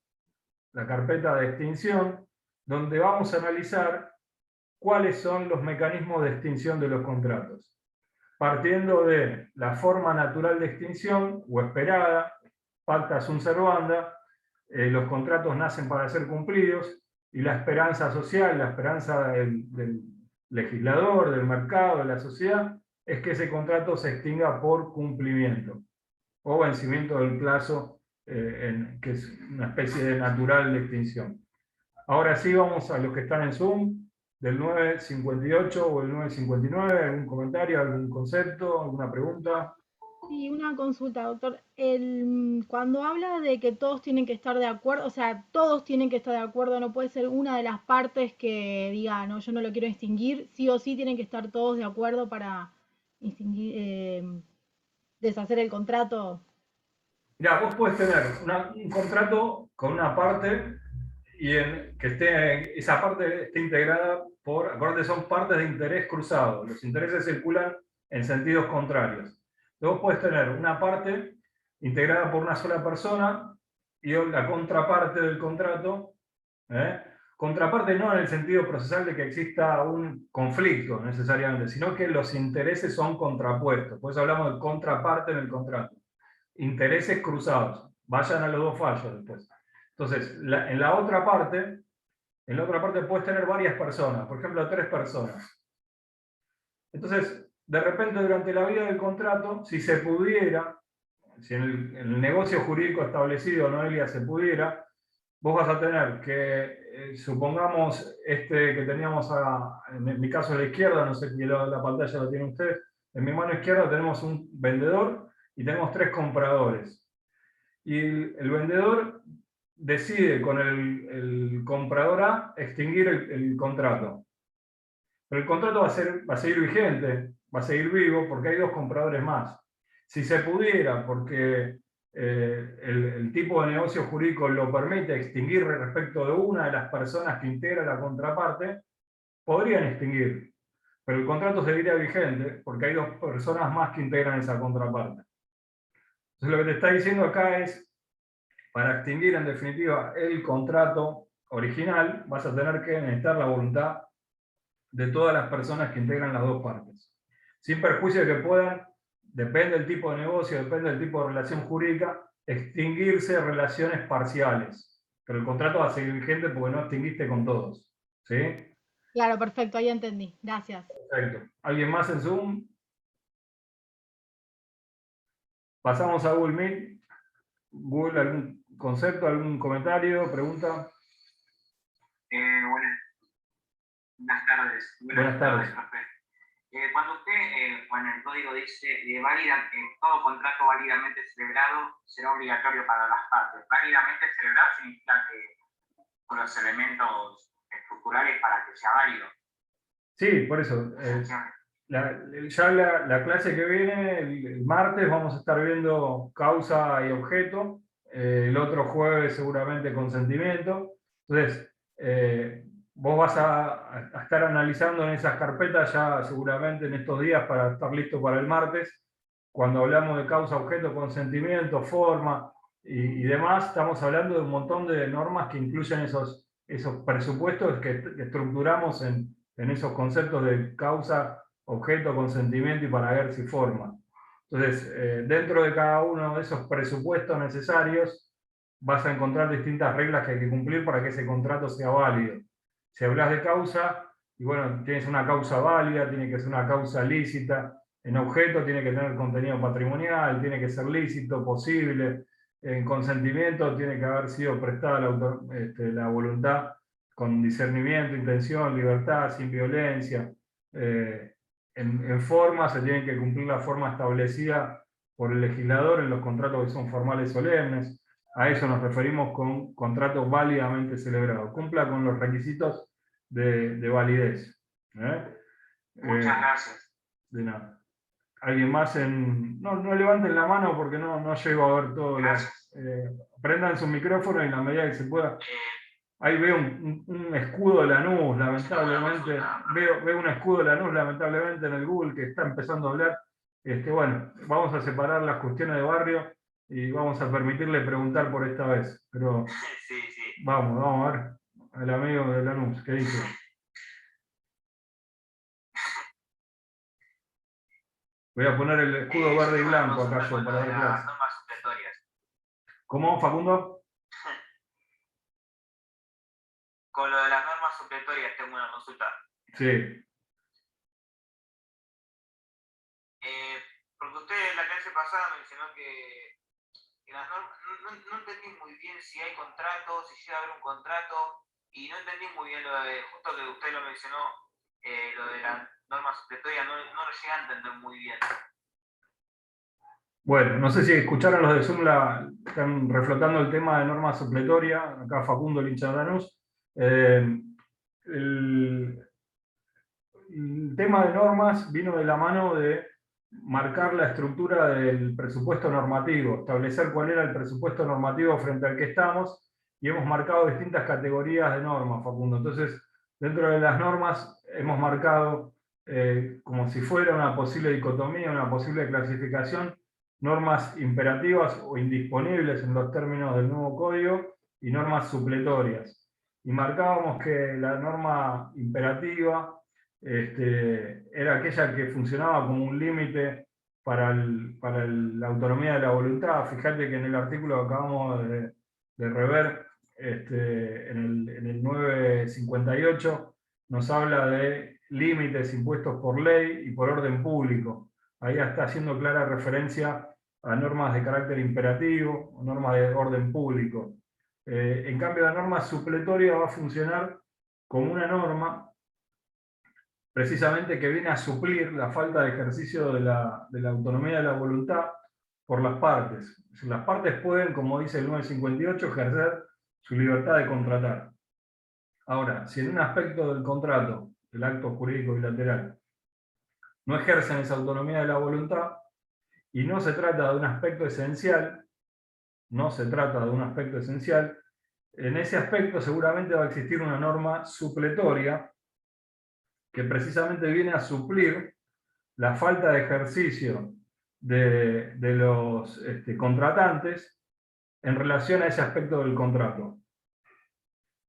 la carpeta de extinción, donde vamos a analizar cuáles son los mecanismos de extinción de los contratos. Partiendo de la forma natural de extinción, o esperada, pacta sunt servanda, los contratos nacen para ser cumplidos, y la esperanza social, la esperanza del legislador, del mercado, de la sociedad, es que ese contrato se extinga por cumplimiento, o vencimiento del plazo, que es una especie de natural de extinción. Ahora sí vamos a los que están en Zoom, del 958 o el 959, ¿algún comentario, algún concepto, alguna pregunta? Sí, una consulta, doctor. Cuando habla de que todos tienen que estar de acuerdo, o sea, todos tienen que estar de acuerdo, no puede ser una de las partes que diga, no, yo no lo quiero extinguir, sí o sí tienen que estar todos de acuerdo para deshacer el contrato. Mirá, vos podés tener un contrato con una parte que esa parte esté integrada por, acuérdate, son partes de interés cruzado. Los intereses circulan en sentidos contrarios. Luego puedes tener una parte integrada por una sola persona y la contraparte del contrato. Contraparte no en el sentido procesal de que exista un conflicto necesariamente, sino que los intereses son contrapuestos. Por eso hablamos de contraparte en el contrato. Intereses cruzados. Vayan a los dos fallos después. Entonces, en la otra parte puedes tener varias personas, por ejemplo, 3 personas. Entonces, de repente durante la vida del contrato, si se pudiera, si en el negocio jurídico establecido, Noelia, se pudiera, vos vas a tener que, supongamos, que teníamos, en mi caso a la izquierda, no sé si la pantalla la tienen ustedes, en mi mano izquierda tenemos un vendedor y tenemos 3 compradores. Y el vendedor decide con el comprador A extinguir el contrato. Pero el contrato va a seguir vigente, va a seguir vivo porque hay 2 compradores más. Si se pudiera, porque el tipo de negocio jurídico lo permite extinguir respecto de una de las personas que integra la contraparte, podrían extinguir. Pero el contrato seguiría vigente porque hay 2 personas más que integran esa contraparte. Entonces lo que te está diciendo acá es, para extinguir en definitiva el contrato original, vas a tener que necesitar la voluntad de todas las personas que integran las 2 partes. Sin perjuicio de que puedan, depende del tipo de negocio, depende del tipo de relación jurídica, extinguirse relaciones parciales. Pero el contrato va a seguir vigente porque no extinguiste con todos. ¿Sí? Claro, perfecto, ahí entendí. Gracias. Perfecto. ¿Alguien más en Zoom? Pasamos a Google Meet. Google, ¿algún concepto, algún comentario, pregunta? Buenas tardes. Buenas tardes. Profe. Cuando usted, el código dice todo contrato válidamente celebrado será obligatorio para las partes. Válidamente celebrado significa que con los elementos estructurales para que sea válido. Sí, por eso. La clase que viene, el martes, vamos a estar viendo causa y objeto. El otro jueves seguramente consentimiento. Entonces, vos vas a estar analizando en esas carpetas ya seguramente en estos días para estar listo para el martes. Cuando hablamos de causa, objeto, consentimiento, forma y demás, estamos hablando de un montón de normas que incluyen esos presupuestos que estructuramos en esos conceptos de causa, objeto, consentimiento y para ver si forma. Entonces, dentro de cada uno de esos presupuestos necesarios, vas a encontrar distintas reglas que hay que cumplir para que ese contrato sea válido. Si hablas de causa, y bueno, tienes una causa válida, tiene que ser una causa lícita. En objeto tiene que tener contenido patrimonial, tiene que ser lícito, posible. En consentimiento tiene que haber sido prestada la voluntad con discernimiento, intención, libertad, sin violencia. En forma se tiene que cumplir la forma establecida por el legislador en los contratos que son formales solemnes. A eso nos referimos con contrato válidamente celebrado. Cumpla con los requisitos de validez. Muchas gracias. De nada. ¿Alguien más? No levanten la mano porque no llego a ver todo. Prendan su micrófono y en la medida que se pueda. Ahí veo un escudo de Lanús, lamentablemente. Veo un escudo de Lanús, lamentablemente, en el Google que está empezando a hablar. Bueno, vamos a separar las cuestiones de barrio y vamos a permitirle preguntar por esta vez. Pero Sí. vamos a ver al amigo de Lanús, ¿qué dice? Voy a poner el escudo verde y blanco acá yo para dar clase. Las normas supletorias. ¿Cómo, Facundo? Con lo de las normas supletorias tengo una consulta. Sí. Porque usted en la clase pasada mencionó que las normas, no entendí muy bien si hay contrato, si llega a haber un contrato, y no entendí muy bien lo de, justo que usted lo mencionó, lo de las normas supletorias, no lo llegué a entender muy bien. Bueno, no sé si escucharon los de Zoom, están reflotando el tema de norma supletoria, acá Facundo, el hincha de Lanús. El tema de normas vino de la mano de marcar la estructura del presupuesto normativo, establecer cuál era el presupuesto normativo frente al que estamos, y hemos marcado distintas categorías de normas, Facundo. Entonces, dentro de las normas hemos marcado como si fuera una posible dicotomía, una posible clasificación, normas imperativas o indisponibles en los términos del nuevo código y normas supletorias. Y marcábamos que la norma imperativa era aquella que funcionaba como un límite para la autonomía de la voluntad. Fíjate que en el artículo que acabamos de rever, en el 958, nos habla de límites impuestos por ley y por orden público. Ahí está haciendo clara referencia a normas de carácter imperativo o normas de orden público. En cambio, la norma supletoria va a funcionar como una norma precisamente que viene a suplir la falta de ejercicio de la autonomía de la voluntad por las partes. Las partes pueden, como dice el 958, ejercer su libertad de contratar. Ahora, si en un aspecto del contrato, el acto jurídico bilateral, no ejercen esa autonomía de la voluntad, y no se trata de un aspecto esencial, en ese aspecto seguramente va a existir una norma supletoria que precisamente viene a suplir la falta de ejercicio de los contratantes en relación a ese aspecto del contrato.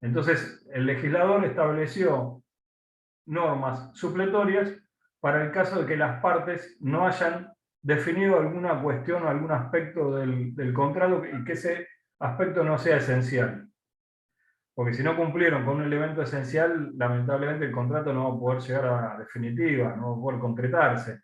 Entonces, el legislador estableció normas supletorias para el caso de que las partes no hayan definido alguna cuestión o algún aspecto del contrato y que ese aspecto no sea esencial. Porque si no cumplieron con un elemento esencial, lamentablemente el contrato no va a poder llegar a definitiva, no va a poder concretarse.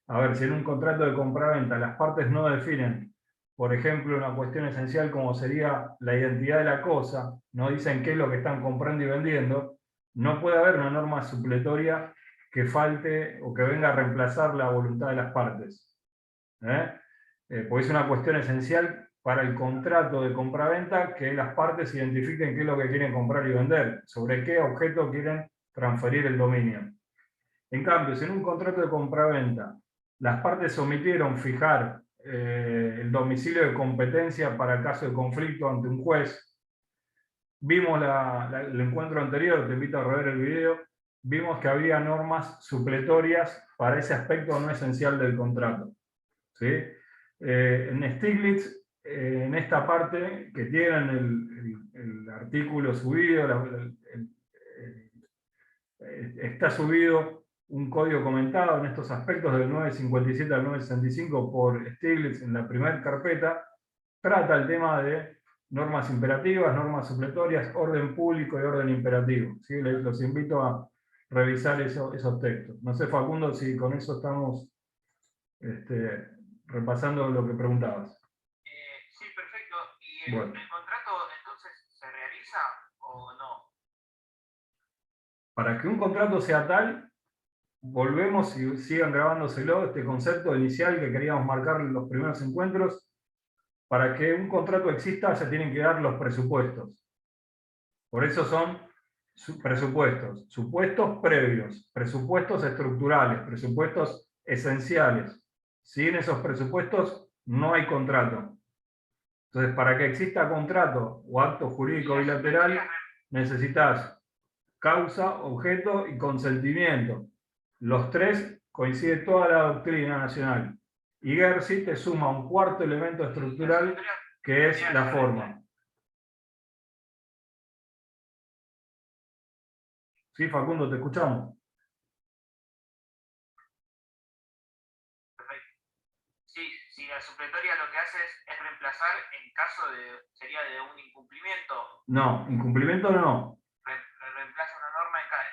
A ver, si en un contrato de compraventa las partes no definen, por ejemplo, una cuestión esencial como sería la identidad de la cosa, no dicen qué es lo que están comprando y vendiendo, no puede haber una norma supletoria que falte o que venga a reemplazar la voluntad de las partes. Porque es una cuestión esencial para el contrato de compraventa que las partes identifiquen qué es lo que quieren comprar y vender, sobre qué objeto quieren transferir el dominio. En cambio, si en un contrato de compraventa las partes omitieron fijar el domicilio de competencia para el caso de conflicto ante un juez, vimos el encuentro anterior, te invito a rever el video, vimos que había normas supletorias para ese aspecto no esencial del contrato. ¿Sí? En Stiglitz, en esta parte que tienen el artículo subido, está subido un código comentado en estos aspectos del 957 al 965 por Stiglitz en la primera carpeta, trata el tema de normas imperativas, normas supletorias, orden público y orden imperativo. ¿Sí? Los invito a revisar esos textos. No sé, Facundo, si con eso estamos repasando lo que preguntabas. Sí, perfecto. ¿Y Bueno. el contrato entonces se realiza o no? Para que un contrato sea tal, volvemos y sigan grabándoselo, este concepto inicial que queríamos marcar en los primeros encuentros. Para que un contrato exista se tienen que dar los presupuestos. Por eso son presupuestos, supuestos previos, presupuestos estructurales, presupuestos esenciales. Sin esos presupuestos no hay contrato. Entonces, para que exista contrato o acto jurídico bilateral, necesitas causa, objeto y consentimiento. Los tres coincide toda la doctrina nacional. Y Gersi te suma un cuarto elemento estructural que es la forma. Sí, Facundo, te escuchamos. Sí, si la supletoria lo que hace es reemplazar en caso sería de un incumplimiento. No, incumplimiento no. Reemplaza una norma en cada.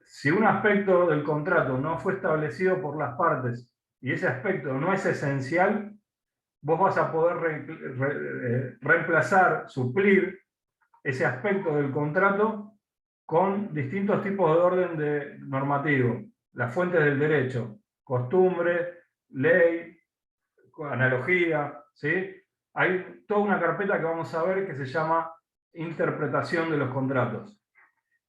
Si un aspecto del contrato no fue establecido por las partes y ese aspecto no es esencial, vos vas a poder reemplazar, suplir ese aspecto del contrato con distintos tipos de orden normativo. Las fuentes del derecho, costumbre, ley, analogía, ¿sí? Hay toda una carpeta que vamos a ver que se llama interpretación de los contratos.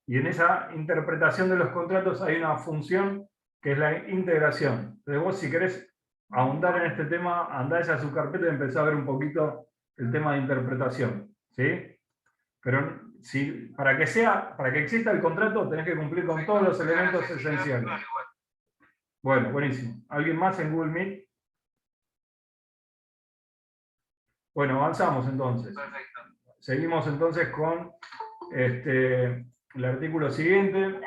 Y en esa interpretación de los contratos hay una función que es la integración. Entonces vos, si querés ahondar en este tema, andá a su carpeta y empezá a ver un poquito el tema de interpretación. ¿Sí? Pero para que exista el contrato tenés que cumplir con todos los elementos esenciales. Bueno, buenísimo. ¿Alguien más en Google Meet? Bueno, avanzamos entonces. Perfecto. Seguimos entonces con el artículo siguiente. A mí no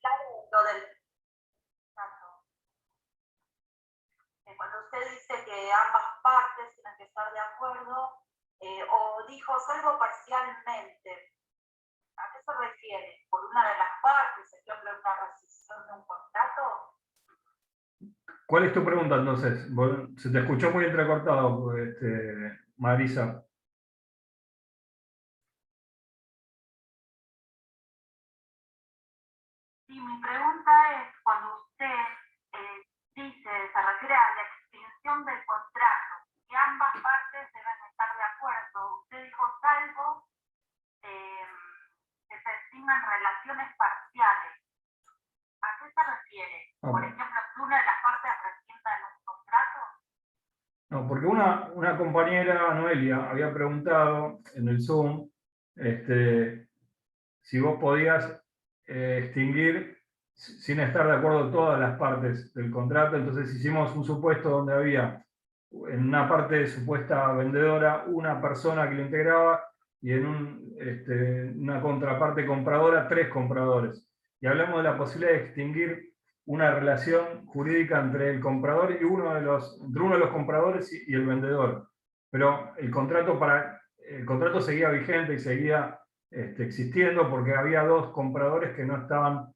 claro lo del contrato. Cuando usted dice que ambas partes tienen que estar de acuerdo, o dijo salvo parcialmente, ¿a qué se refiere? ¿Por una de las partes, ejemplo, una rescisión de un contrato? ¿Cuál es tu pregunta entonces? Se te escuchó muy entrecortado, Marisa. Sí, mi pregunta es, cuando usted dice, se refiere a la extinción del contrato, que ambas partes deben estar de acuerdo. Usted dijo salvo que se estiman relaciones parciales. ¿A qué se refiere? Por ejemplo, que una de las partes rescinda en un contrato. No, porque una compañera, Noelia, había preguntado en el Zoom si vos podías extinguir sin estar de acuerdo todas las partes del contrato. Entonces hicimos un supuesto donde había en una parte supuesta vendedora una persona que lo integraba y en una contraparte compradora 3 compradores. Y hablamos de la posibilidad de extinguir una relación jurídica entre el comprador y uno de los compradores y el vendedor. Pero el contrato seguía vigente y seguía existiendo porque había 2 compradores que no estaban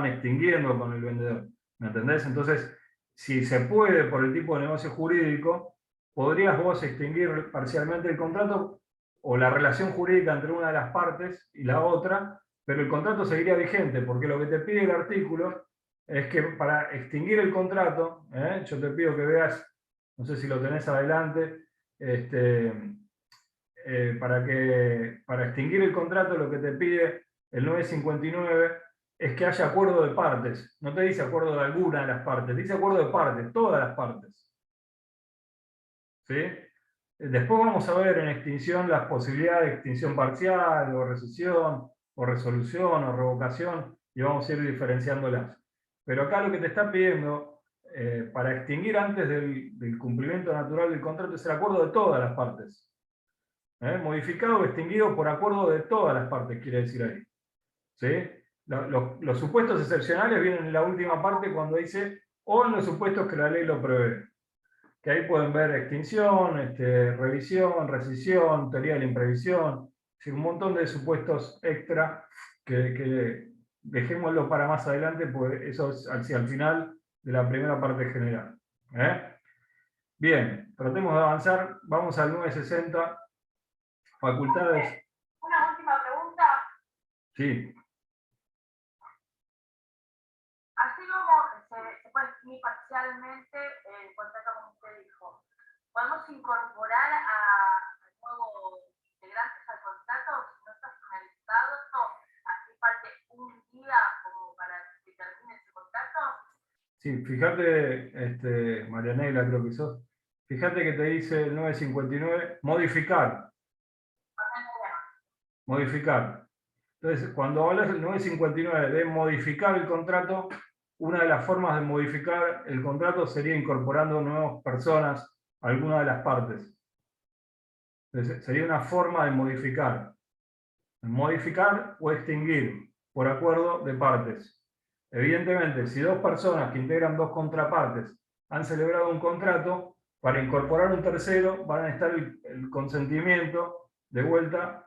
extinguiendo con el vendedor. ¿Me entendés? Entonces, si se puede por el tipo de negocio jurídico, podrías vos extinguir parcialmente el contrato o la relación jurídica entre una de las partes y la otra, pero el contrato seguiría vigente, porque lo que te pide el artículo es que para extinguir el contrato, yo te pido que veas, no sé si lo tenés adelante, para extinguir el contrato lo que te pide el 959 es que haya acuerdo de partes. No te dice acuerdo de alguna de las partes, dice acuerdo de partes, todas las partes. ¿Sí? Después vamos a ver en extinción las posibilidades de extinción parcial, o rescisión, o resolución, o revocación, y vamos a ir diferenciándolas. Pero acá lo que te está pidiendo para extinguir antes del cumplimiento natural del contrato es el acuerdo de todas las partes. Modificado o extinguido por acuerdo de todas las partes, quiere decir ahí. ¿Sí? Los supuestos excepcionales vienen en la última parte cuando dice o en los supuestos que la ley lo prevé. Que ahí pueden ver extinción, revisión, rescisión, teoría de la imprevisión, un montón de supuestos extra que dejémoslo para más adelante, pues eso es hacia el final de la primera parte general. Bien, tratemos de avanzar, vamos al 960, facultades. Una última pregunta. Sí. Así como se puede extinguir parcialmente el contrato, como usted dijo, ¿podemos incorporar a nuevos integrantes al contrato si no está finalizado? ¿Hace falta un día como para que termine ese contrato? Sí, fíjate, Marianela creo que sos, fíjate que te dice el 959, modificar. Modificar. Entonces, cuando hablas del 959 de modificar el contrato, una de las formas de modificar el contrato sería incorporando nuevas personas a alguna de las partes. Entonces, sería una forma de modificar. Modificar o extinguir por acuerdo de partes. Evidentemente, si 2 personas que integran 2 contrapartes han celebrado un contrato, para incorporar un tercero van a necesitar el consentimiento de vuelta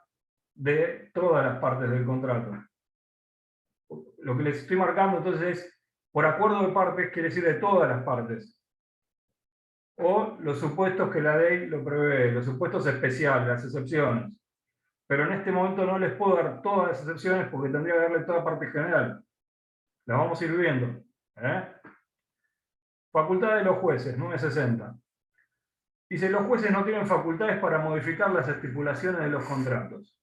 de todas las partes del contrato. Lo que les estoy marcando entonces es por acuerdo de partes, quiere decir de todas las partes. O los supuestos que la ley lo prevé, los supuestos especiales, las excepciones. Pero en este momento no les puedo dar todas las excepciones porque tendría que darle toda parte general. Las vamos a ir viendo. Facultad de los jueces, 960. Dice, los jueces no tienen facultades para modificar las estipulaciones de los contratos.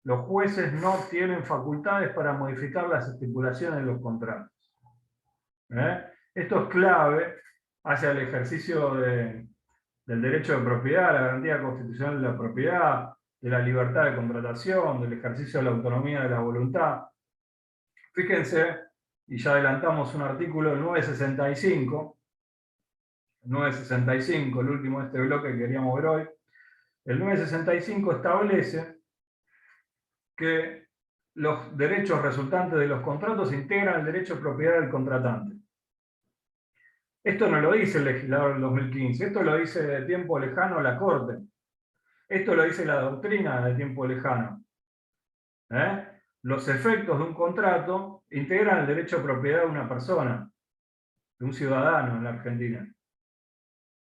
Los jueces no tienen facultades para modificar las estipulaciones de los contratos. Esto es clave hacia el ejercicio de del derecho de propiedad, la garantía constitucional de la propiedad, de la libertad de contratación, del ejercicio de la autonomía de la voluntad. Fíjense, y ya adelantamos un artículo, el 965, el último de este bloque que queríamos ver hoy. El 965 establece que los derechos resultantes de los contratos integran el derecho de propiedad del contratante. Esto no lo dice el legislador del 2015, esto lo dice de tiempo lejano la Corte. Esto lo dice la doctrina de tiempo lejano. Los efectos de un contrato integran el derecho de propiedad de una persona, de un ciudadano en la Argentina.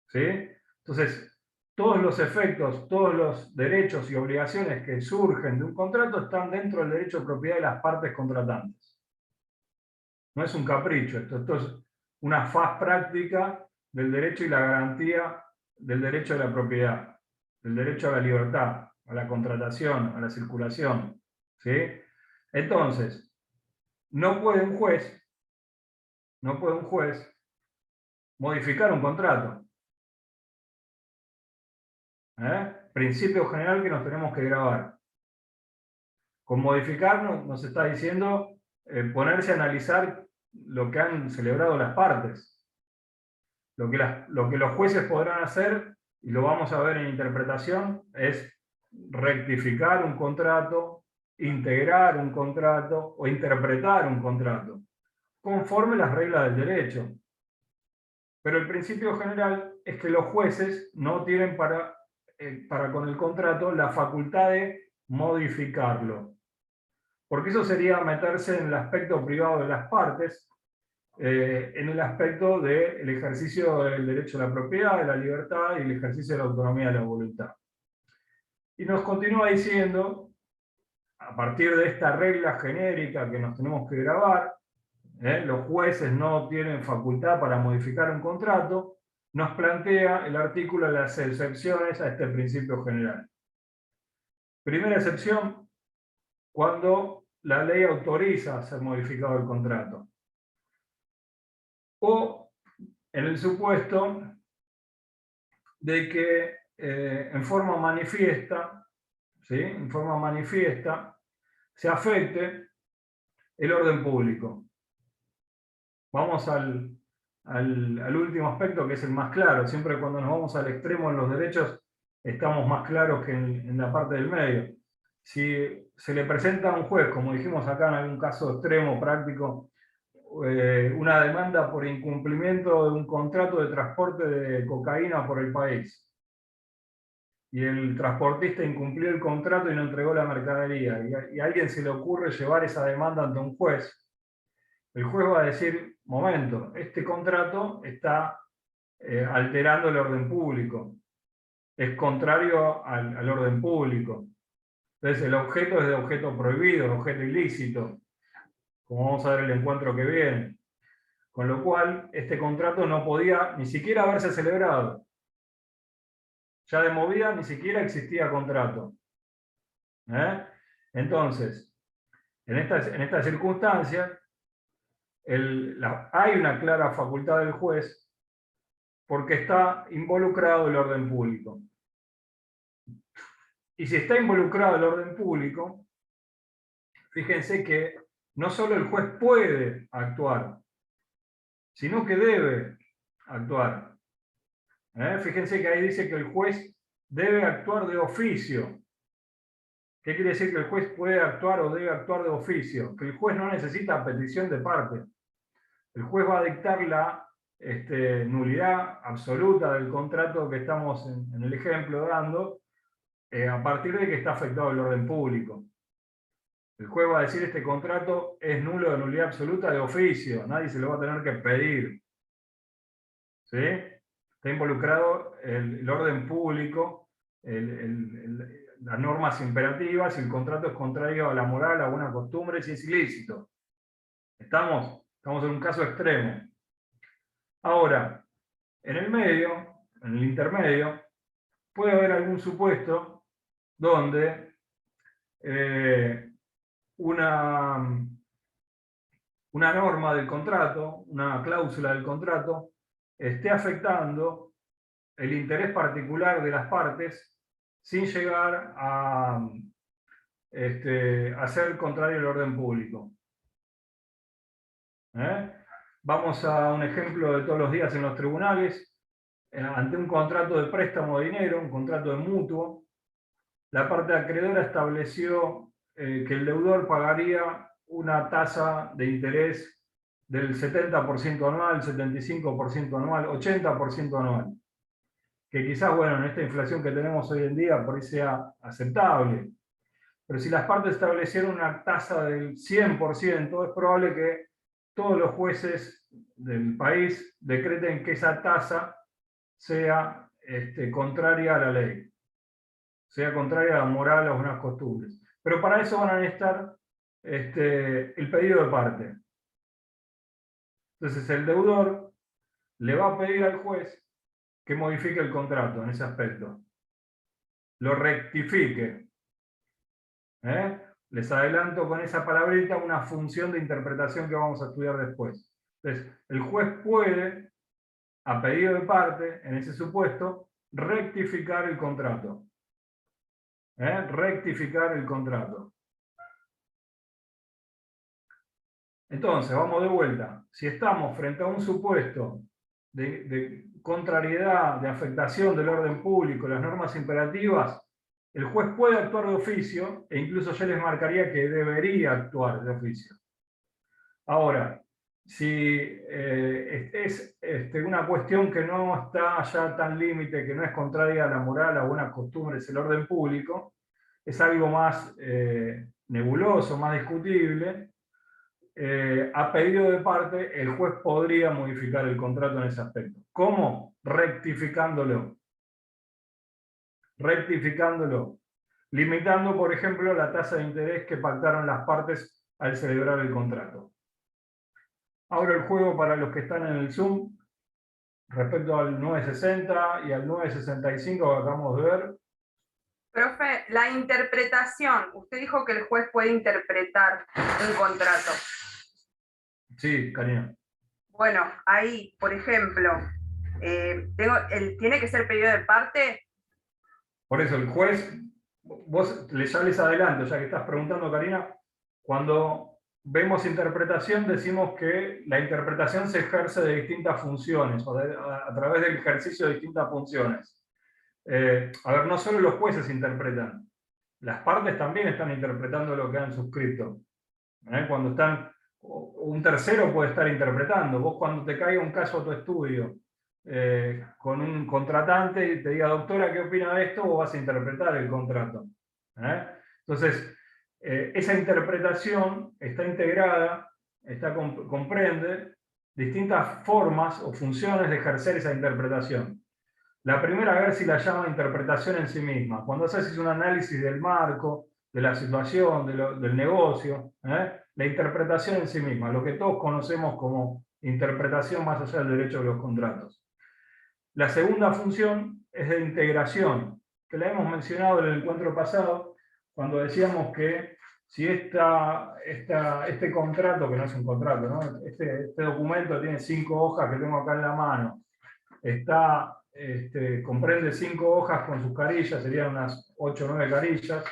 ¿Sí? Entonces, todos los efectos, todos los derechos y obligaciones que surgen de un contrato están dentro del derecho de propiedad de las partes contratantes. No es un capricho, esto es una faz práctica del derecho y la garantía del derecho a la propiedad, del derecho a la libertad, a la contratación, a la circulación. ¿Sí? Entonces, no puede un juez modificar un contrato. Principio general que nos tenemos que grabar. Con modificar nos está diciendo ponerse a analizar lo que han celebrado las partes. Lo que los jueces podrán hacer, y lo vamos a ver en interpretación, es rectificar un contrato, integrar un contrato o interpretar un contrato, conforme las reglas del derecho. Pero el principio general es que los jueces no tienen para con el contrato la facultad de modificarlo. Porque eso sería meterse en el aspecto privado de las partes, en el aspecto del ejercicio del derecho a la propiedad, de la libertad y el ejercicio de la autonomía de la voluntad. Y nos continúa diciendo, a partir de esta regla genérica que nos tenemos que grabar, los jueces no tienen facultad para modificar un contrato, nos plantea el artículo las excepciones a este principio general. Primera excepción, cuando la ley autoriza a ser modificado el contrato. O en el supuesto de que en forma manifiesta, ¿sí? En forma manifiesta, se afecte el orden público. Vamos al último aspecto, que es el más claro. Siempre cuando nos vamos al extremo en los derechos, estamos más claros que en la parte del medio. Si se le presenta a un juez, como dijimos acá en algún caso extremo, práctico, una demanda por incumplimiento de un contrato de transporte de cocaína por el país, y el transportista incumplió el contrato y no entregó la mercadería, y a alguien se le ocurre llevar esa demanda ante un juez, el juez va a decir, momento, este contrato está alterando el orden público, es contrario al orden público. Entonces el objeto es de objeto prohibido, objeto ilícito, como vamos a ver el encuentro que viene. Con lo cual, este contrato no podía ni siquiera haberse celebrado. Ya de movida ni siquiera existía contrato. Entonces, en esta circunstancia, hay una clara facultad del juez porque está involucrado el orden público. Y si está involucrado el orden público, fíjense que no solo el juez puede actuar, sino que debe actuar. Fíjense que ahí dice que el juez debe actuar de oficio. ¿Qué quiere decir que el juez puede actuar o debe actuar de oficio? Que el juez no necesita petición de parte. El juez va a dictar la nulidad absoluta del contrato que estamos en el ejemplo dando, a partir de que está afectado el orden público. El juez va a decir este contrato es nulo de nulidad absoluta de oficio, nadie se lo va a tener que pedir. ¿Sí? Está involucrado el orden público, las normas imperativas, y el contrato es contrario a la moral, a la buena costumbre, si es ilícito. Estamos en un caso extremo. Ahora, en el medio, en el intermedio, puede haber algún supuesto donde una norma del contrato, una cláusula del contrato, esté afectando el interés particular de las partes sin llegar a ser contrario al orden público. Vamos a un ejemplo de todos los días en los tribunales. Ante un contrato de préstamo de dinero, un contrato de mutuo, la parte acreedora estableció que el deudor pagaría una tasa de interés del 70% anual, 75% anual, 80% anual. Que quizás, bueno, en esta inflación que tenemos hoy en día por ahí sea aceptable. Pero si las partes establecieron una tasa del 100%, es probable que todos los jueces del país decreten que esa tasa sea contraria a la ley, sea contraria a la moral o a unas costumbres. Pero para eso van a necesitar el pedido de parte. Entonces el deudor le va a pedir al juez que modifique el contrato en ese aspecto, lo rectifique. Les adelanto con esa palabrita una función de interpretación que vamos a estudiar después. Entonces, el juez puede, a pedido de parte, en ese supuesto, rectificar el contrato. Rectificar el contrato. Entonces, vamos de vuelta. Si estamos frente a un supuesto de contrariedad, de afectación del orden público, las normas imperativas, el juez puede actuar de oficio, e incluso yo les marcaría que debería actuar de oficio. Ahora, si es una cuestión que no está ya tan límite, que no es contraria a la moral, a buenas costumbres, el orden público, es algo más nebuloso, más discutible, a pedido de parte, el juez podría modificar el contrato en ese aspecto. ¿Cómo? Rectificándolo. Rectificándolo. Limitando, por ejemplo, la tasa de interés que pactaron las partes al celebrar el contrato. Ahora el juego para los que están en el Zoom, respecto al 960 y al 965 que acabamos de ver. Profe, la interpretación. Usted dijo que el juez puede interpretar un contrato. Sí, Karina. Bueno, ahí, por ejemplo, ¿tiene que ser pedido de parte? Por eso, el juez, vos ya les adelanto, ya que estás preguntando, Karina, cuando vemos interpretación, decimos que la interpretación se ejerce de distintas funciones, o a través del ejercicio de distintas funciones. A ver, no solo los jueces interpretan, las partes también están interpretando lo que han suscrito. Cuando están, un tercero puede estar interpretando. Vos cuando te caiga un caso a tu estudio con un contratante y te diga, doctora, ¿qué opina de esto? Vos vas a interpretar el contrato. Entonces, esa interpretación está integrada, comprende distintas formas o funciones de ejercer esa interpretación. La primera, a ver si la llama interpretación en sí misma. Cuando haces un análisis del marco, de la situación, del negocio, la interpretación en sí misma, lo que todos conocemos como interpretación más allá del derecho de los contratos. La segunda función es de integración, que la hemos mencionado en el encuentro pasado, cuando decíamos que si este contrato, que no es un contrato, ¿no? Este documento tiene 5 hojas que tengo acá en la mano, comprende 5 hojas con sus carillas, serían unas 8 o 9 carillas,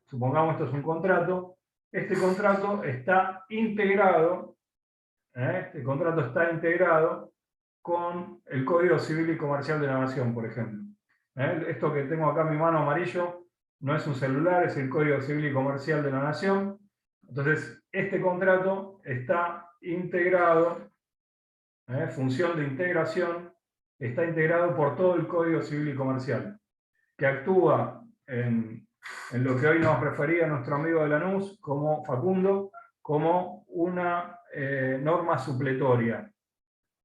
supongamos esto es un contrato, este contrato está integrado, con el Código Civil y Comercial de la Nación, por ejemplo. Esto que tengo acá en mi mano amarillo no es un celular, es el Código Civil y Comercial de la Nación. Entonces, este contrato está integrado, función de integración, está integrado por todo el Código Civil y Comercial, que actúa en lo que hoy nos refería nuestro amigo de Lanús, como Facundo, como una norma supletoria.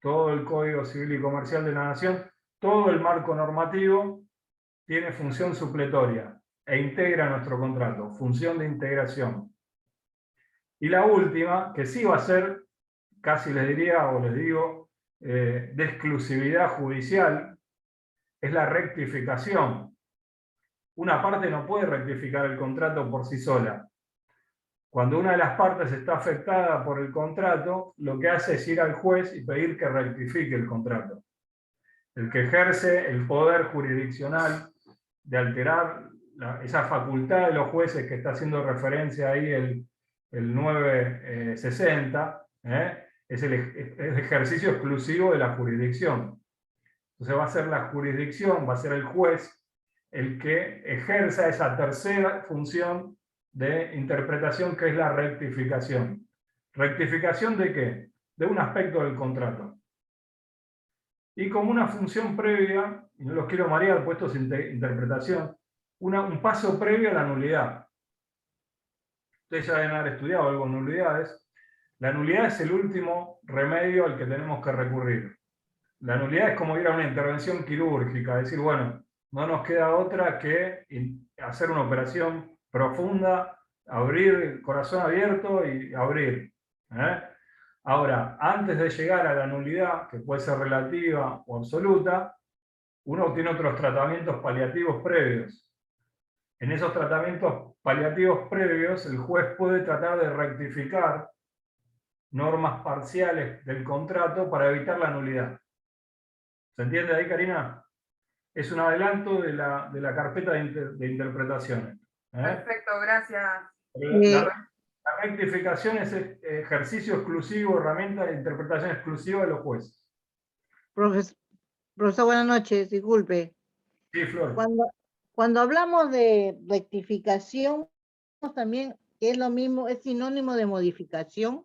Todo el Código Civil y Comercial de la Nación, todo el marco normativo tiene función supletoria e integra nuestro contrato, función de integración. Y la última, que sí va a ser, casi les diría o les digo, de exclusividad judicial, es la rectificación. Una parte no puede rectificar el contrato por sí sola. Cuando una de las partes está afectada por el contrato, lo que hace es ir al juez y pedir que rectifique el contrato. el que ejerce el poder jurisdiccional de alterar esa facultad de los jueces que está haciendo referencia ahí el 960, es el ejercicio exclusivo de la jurisdicción. Entonces va a ser la jurisdicción, va a ser el juez el que ejerza esa tercera función de interpretación, que es la rectificación. ¿Rectificación de qué? De un aspecto del contrato. Y como una función previa, y no los quiero marear, puestos en interpretación, un paso previo a la nulidad. Ustedes ya deben haber estudiado algo en nulidades. La nulidad es el último remedio al que tenemos que recurrir. La nulidad es como ir a una intervención quirúrgica, decir, bueno, no nos queda otra que hacer una operación profunda, abrir el corazón abierto y abrir. Ahora, antes de llegar a la nulidad, que puede ser relativa o absoluta, uno tiene otros tratamientos paliativos previos. En esos tratamientos paliativos previos, el juez puede tratar de rectificar normas parciales del contrato para evitar la nulidad. ¿Se entiende ahí, Karina? Es un adelanto de la carpeta de interpretaciones. Perfecto, gracias. La rectificación es ejercicio exclusivo, herramienta de interpretación exclusiva de los jueces. Profesor, buenas noches, disculpe. Sí, Flor. Cuando hablamos de rectificación, también, que es lo mismo, es sinónimo de modificación.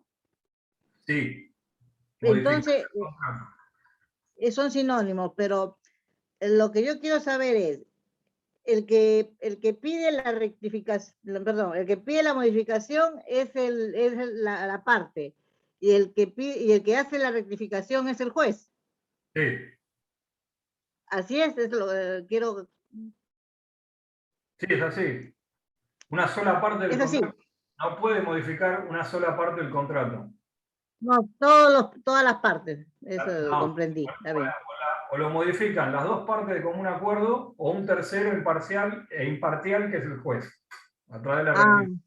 Sí. Entonces, son sinónimos, pero lo que yo quiero saber es, el que pide la rectificación, perdón, el que pide la modificación es la parte, y el que hace la rectificación es el juez. Sí. Así es lo quiero. Sí, es así. Una sola parte del contrato. No puede modificar una sola parte del contrato. No, todas las partes. Eso no, comprendí. Está bien. O lo modifican las dos partes de común acuerdo, o un tercero imparcial e imparcial, que es el juez, a través de la rectificación.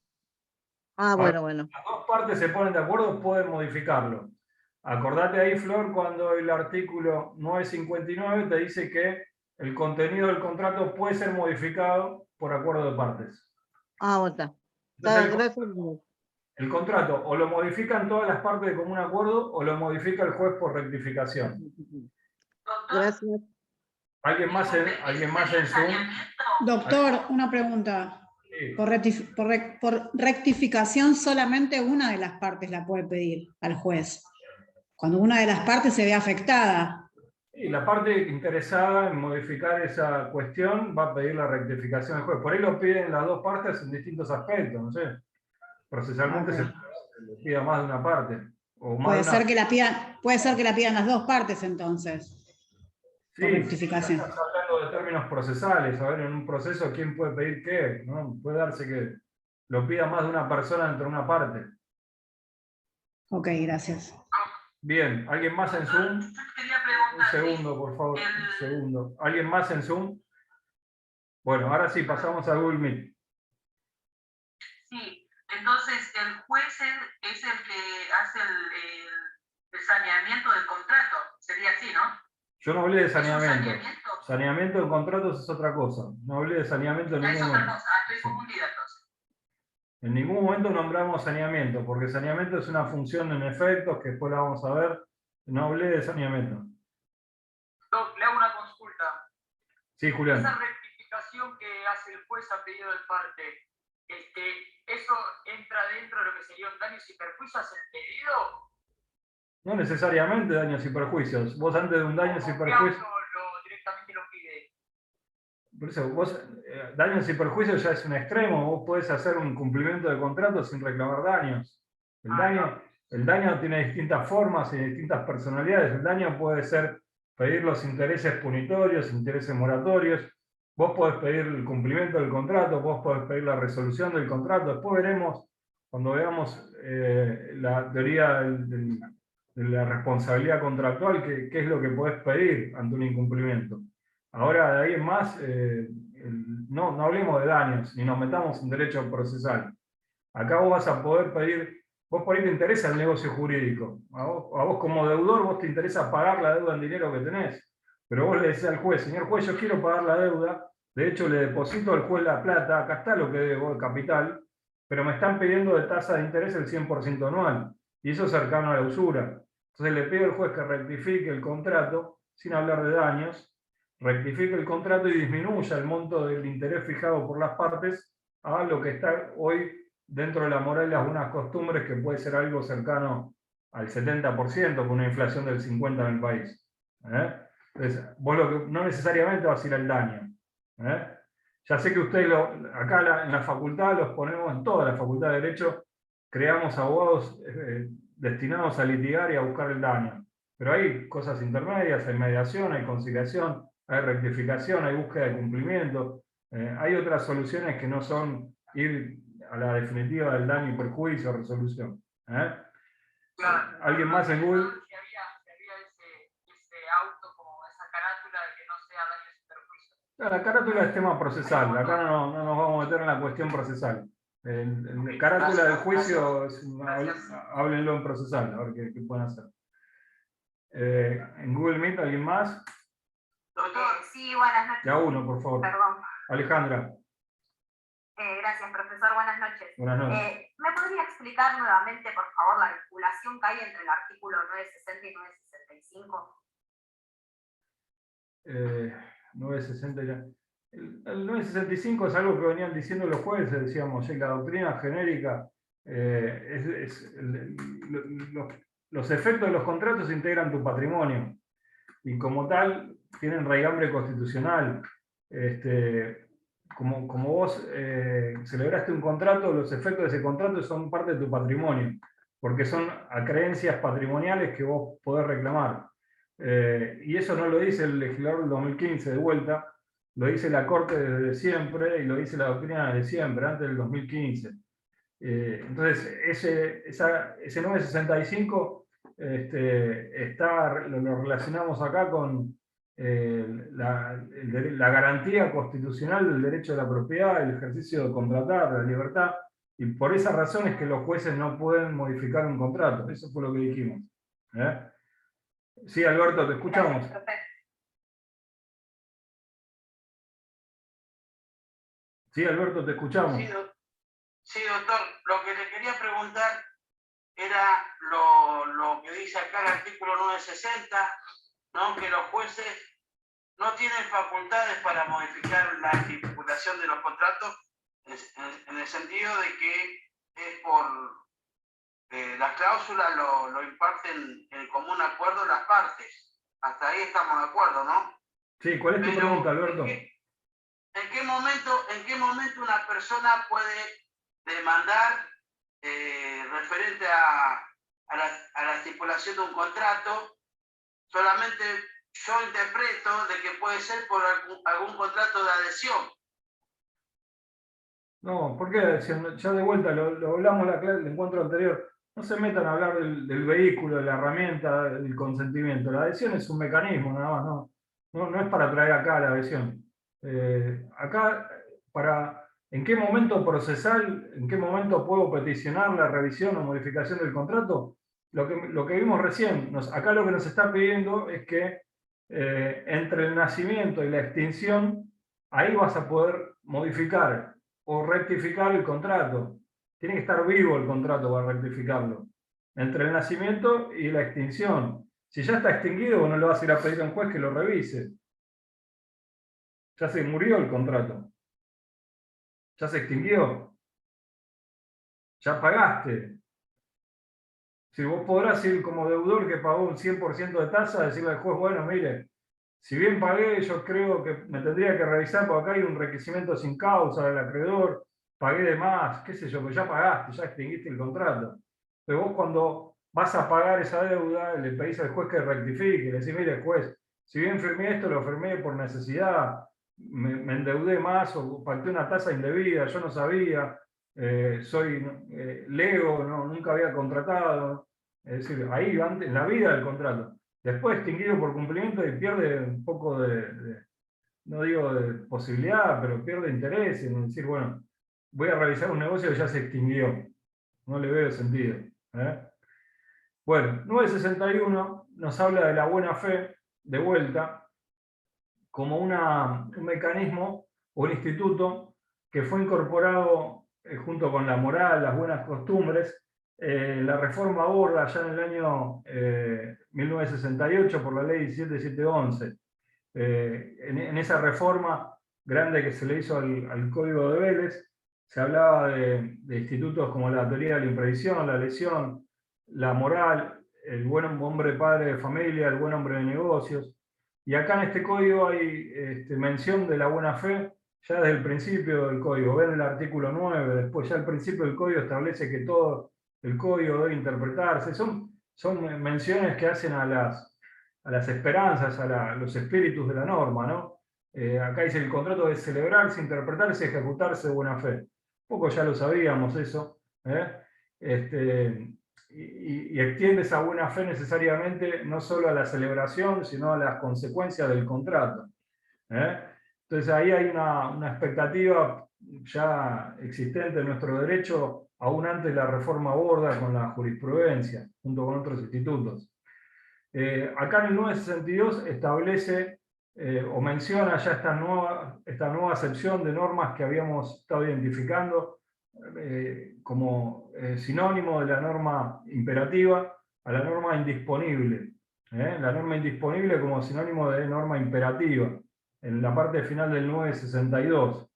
Bueno. Las dos partes se ponen de acuerdo, pueden modificarlo. Acordate ahí, Flor, cuando el artículo 959 te dice que el contenido del contrato puede ser modificado por acuerdo de partes. Está. Entonces, el contrato o lo modifican todas las partes de común acuerdo o lo modifica el juez por rectificación. Gracias. ¿Alguien más en Zoom? Doctor, una pregunta. Sí. Por rectificación solamente una de las partes la puede pedir al juez. Cuando una de las partes se ve afectada. Sí, la parte interesada en modificar esa cuestión va a pedir la rectificación del juez. Por ahí lo piden las dos partes en distintos aspectos, no sé. Procesalmente se pida más de una parte. O más puede ser que la pidan las dos partes entonces. Sí, rectificación. Estás hablando de términos procesales, a ver, en un proceso quién puede pedir qué, ¿no? Puede darse que lo pida más de una persona dentro de una parte. Ok, gracias. Bien, ¿alguien más en Zoom? Un segundo, por favor, un segundo. ¿Alguien más en Zoom? Bueno, ahora sí, pasamos a Google Meet. Sí, entonces el juez es el que hace el saneamiento del contrato, sería así, ¿no? Yo no hablé de saneamiento. Saneamiento de contratos es otra cosa. No hablé de saneamiento en ningún momento. Es otra cosa, estoy confundida entonces. En ningún momento nombramos saneamiento, porque saneamiento es una función en efectos que después la vamos a ver. No hablé de saneamiento. Le hago una consulta. Sí, Julián. Esa rectificación que hace el juez a pedido de parte, ¿eso entra dentro de lo que serían daños y perjuicios al pedido? No necesariamente daños y perjuicios. Vos antes de un daños y perjuicios... directamente lo pide. Por eso, vos, daños y perjuicios ya es un extremo. Vos podés hacer un cumplimiento de contrato sin reclamar daños. El daño tiene distintas formas y distintas personalidades. El daño puede ser pedir los intereses punitorios, intereses moratorios. Vos podés pedir el cumplimiento del contrato, vos podés pedir la resolución del contrato. Después veremos, cuando veamos la teoría de la responsabilidad contractual, qué es lo que podés pedir ante un incumplimiento. Ahora, de ahí en más, no hablemos de daños, ni nos metamos en derecho procesal. Acá vos vas a poder pedir, vos por ahí te interesa el negocio jurídico. A vos como deudor, vos te interesa pagar la deuda en dinero que tenés. Pero vos le decís al juez, señor juez, yo quiero pagar la deuda, de hecho le deposito al juez la plata, acá está lo que debo de capital, pero me están pidiendo de tasa de interés el 100% anual, y eso es cercano a la usura. Entonces le pido al juez que rectifique el contrato, sin hablar de daños, rectifique el contrato y disminuya el monto del interés fijado por las partes a lo que está hoy dentro de la moral y las buenas costumbres, que puede ser algo cercano al 70%, con una inflación del 50% en el país. Entonces, vos no necesariamente vas a ir al daño. Ya sé que ustedes, acá en la facultad, los ponemos en toda la facultad de Derecho, creamos abogados destinados a litigar y a buscar el daño. Pero hay cosas intermedias, hay mediación, hay conciliación, hay rectificación, hay búsqueda de cumplimiento. Hay otras soluciones que no son ir a la definitiva del daño y perjuicio o resolución. Claro. ¿Alguien más en Google? Si había ese auto como esa carátula de que no sea daños y perjuicios. La carátula es tema procesal, acá no nos vamos a meter en la cuestión procesal. En carátula del juicio, háblenlo en procesal, a ver qué pueden hacer. ¿En Google Meet alguien más? Sí, buenas noches. Ya uno, por favor. Perdón. Alejandra. Gracias, profesor. Buenas noches. Buenas noches. ¿Me podría explicar nuevamente, por favor, la vinculación que hay entre el artículo 960 y 965? 960 ya. El 965 es algo que venían diciendo los jueces, decíamos, la doctrina genérica, los efectos de los contratos integran tu patrimonio y como tal tienen raigambre constitucional. Como vos celebraste un contrato, los efectos de ese contrato son parte de tu patrimonio, porque son acreencias patrimoniales que vos podés reclamar. Y eso no lo dice el legislador del 2015 de vuelta, lo dice la Corte desde siempre y lo dice la doctrina desde siempre, antes del 2015. Entonces, ese 965 lo relacionamos acá con la garantía constitucional del derecho de la propiedad, el ejercicio de contratar, la libertad, y por esa razón es que los jueces no pueden modificar un contrato. Eso fue lo que dijimos. Sí, Alberto, te escuchamos. Sí, Alberto, te escuchamos. Sí, doctor, lo que le quería preguntar era lo que dice acá el artículo 960, ¿no? Que los jueces no tienen facultades para modificar la estipulación de los contratos, en el sentido de que es por las cláusulas lo imparten en común acuerdo las partes. Hasta ahí estamos de acuerdo, ¿no? Sí, ¿cuál es tu pregunta, Alberto? ¿En qué momento una persona puede demandar referente a la estipulación de un contrato? Solamente yo interpreto de que puede ser por algún contrato de adhesión. No, ¿por qué? Ya de vuelta, lo hablamos en el encuentro anterior. No se metan a hablar del vehículo, de la herramienta, del consentimiento. La adhesión es un mecanismo, nada más, no es para traer acá la adhesión. Acá, ¿en qué momento procesal, en qué momento puedo peticionar la revisión o modificación del contrato? Lo que vimos recién, acá lo que nos está pidiendo es que entre el nacimiento y la extinción, ahí vas a poder modificar o rectificar el contrato. Tiene que estar vivo el contrato para rectificarlo. Entre el nacimiento y la extinción. Si ya está extinguido, vos no le vas a ir a pedir a un juez que lo revise. Ya se murió el contrato. Ya se extinguió. Ya pagaste. Si vos podrás ir como deudor que pagó un 100% de tasa, decirle al juez, bueno, mire, si bien pagué, yo creo que me tendría que revisar, porque acá hay un enriquecimiento sin causa del acreedor, pagué de más, qué sé yo, pero ya pagaste, ya extinguiste el contrato. Pero vos cuando vas a pagar esa deuda, le pedís al juez que rectifique, le decís, mire, juez, si bien firmé esto, lo firmé por necesidad, me endeudé más o pacté una tasa indebida, yo no sabía, soy lego, nunca había contratado. Es decir, ahí, en la vida del contrato. Después extinguido por cumplimiento y pierde un poco no digo de posibilidad, pero pierde interés en decir, bueno, voy a realizar un negocio que ya se extinguió. No le veo sentido. Bueno, 961 nos habla de la buena fe, de vuelta, como un mecanismo o un instituto que fue incorporado junto con la moral, las buenas costumbres, la reforma Borda ya en el año 1968 por la ley 17711. En esa reforma grande que se le hizo al Código de Vélez, se hablaba de institutos como la teoría de la imprevisión, la lesión, la moral, el buen hombre padre de familia, el buen hombre de negocios. Y acá en este código hay mención de la buena fe ya desde el principio del código. Ven el artículo 9, después ya al principio del código establece que todo el código debe interpretarse. Son menciones que hacen a las esperanzas, los espíritus de la norma, ¿no? Acá dice el contrato debe celebrarse, interpretarse y ejecutarse de buena fe. Un poco ya lo sabíamos eso, y extiende esa buena fe necesariamente no solo a la celebración, sino a las consecuencias del contrato. Entonces ahí hay una expectativa ya existente en nuestro derecho, aún antes de la reforma Borda con la jurisprudencia, junto con otros institutos. Acá en el 962 establece o menciona ya esta nueva acepción de normas que habíamos estado identificando como sinónimo de la norma imperativa a la norma indisponible. La norma indisponible como sinónimo de norma imperativa, en la parte final del 962,